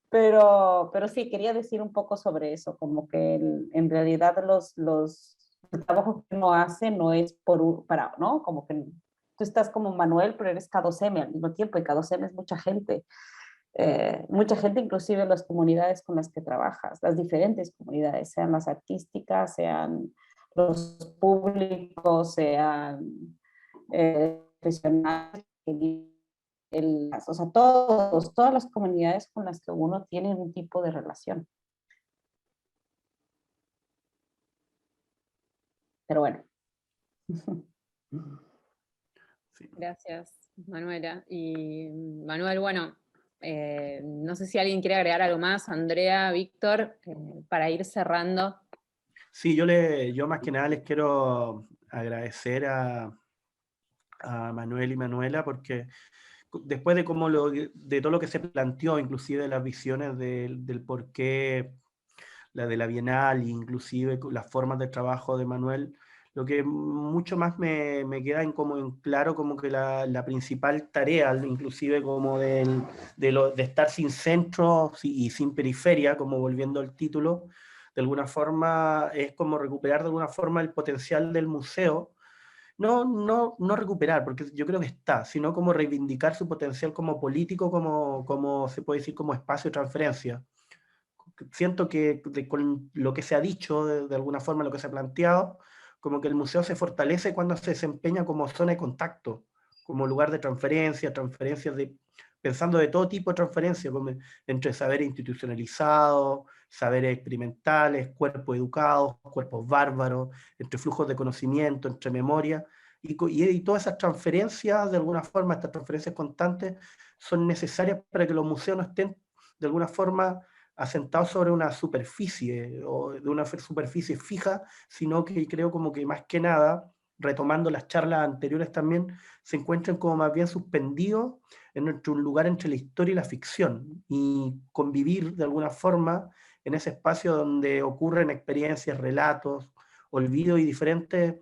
Pero sí, quería decir un poco sobre eso, como que en realidad el trabajo que uno hace no es para, ¿no? Como que tú estás como Manuel, pero eres K2M al mismo tiempo, y K2M es mucha gente, inclusive las comunidades con las que trabajas, las diferentes comunidades, sean las artísticas, sean los públicos, sean profesionales, o sea, todas las comunidades con las que uno tiene un tipo de relación. Pero bueno. Sí. Gracias, Manuela. Y Manuel, bueno, no sé si alguien quiere agregar algo más, Andrea, Víctor, para ir cerrando. Sí, yo más que nada les quiero agradecer a Manuel y Manuela, porque después de de todo lo que se planteó, inclusive las visiones del por qué, la de la Bienal, inclusive las formas de trabajo de Manuel, lo que mucho más me queda como en claro como que la principal tarea, inclusive como de estar sin centro y sin periferia, como volviendo al título, de alguna forma es como recuperar de alguna forma el potencial del museo. No recuperar, porque yo creo que está, sino como reivindicar su potencial como político, como se puede decir, como espacio de transferencia. Siento que con lo que se ha dicho, de alguna forma, lo que se ha planteado, como que el museo se fortalece cuando se desempeña como zona de contacto, como lugar de transferencia, pensando de todo tipo de transferencia, como entre saberes institucionalizados, saberes experimentales, cuerpos educados, cuerpos bárbaros, entre flujos de conocimiento, entre memoria, y todas esas transferencias, de alguna forma, estas transferencias constantes, son necesarias para que los museos no estén, de alguna forma, asentados sobre una superficie, o de una superficie fija, sino que creo como que más que nada, retomando las charlas anteriores también, se encuentran como más bien suspendidos en un lugar entre la historia y la ficción, y convivir de alguna forma en ese espacio donde ocurren experiencias, relatos, olvidos y diferentes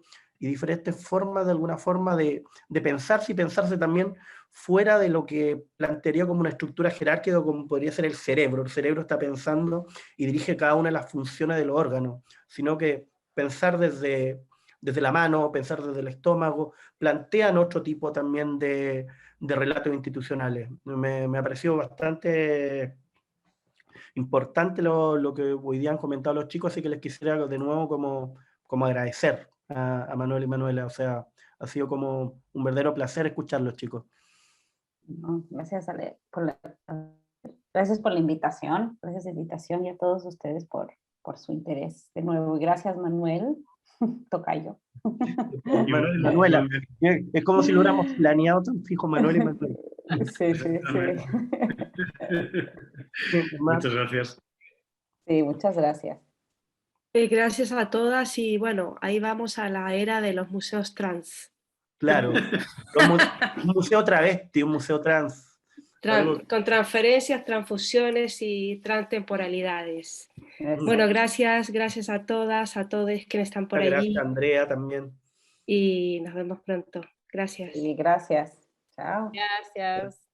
formas, de alguna forma, de pensarse y pensarse también fuera de lo que plantearía como una estructura jerárquica, como podría ser el cerebro. El cerebro está pensando y dirige cada una de las funciones de los órganos, sino que pensar desde la mano, pensar desde el estómago, plantean otro tipo también de relatos institucionales. Me ha parecido bastante importante lo que hoy día han comentado los chicos, así que les quisiera de nuevo como agradecer a Manuel y Manuela. O sea, ha sido como un verdadero placer escucharlos, chicos. No, gracias, Ale, gracias por la invitación, y a todos ustedes por su interés de nuevo. Y gracias, Manuel, tocayo. Manuel y Manuela. Es como si lo hubiéramos planeado tan fijo, Manuel y Manuela. Sí. Muchas gracias. Sí, muchas gracias. Gracias a todas y bueno, ahí vamos a la era de los museos trans. Claro, un museo travesti, un museo trans. Con transferencias, transfusiones y transtemporalidades. Bueno, gracias a todas, a todos quienes están por allí. Gracias, Andrea, también. Y nos vemos pronto. Gracias. Sí, gracias. Chao. Gracias.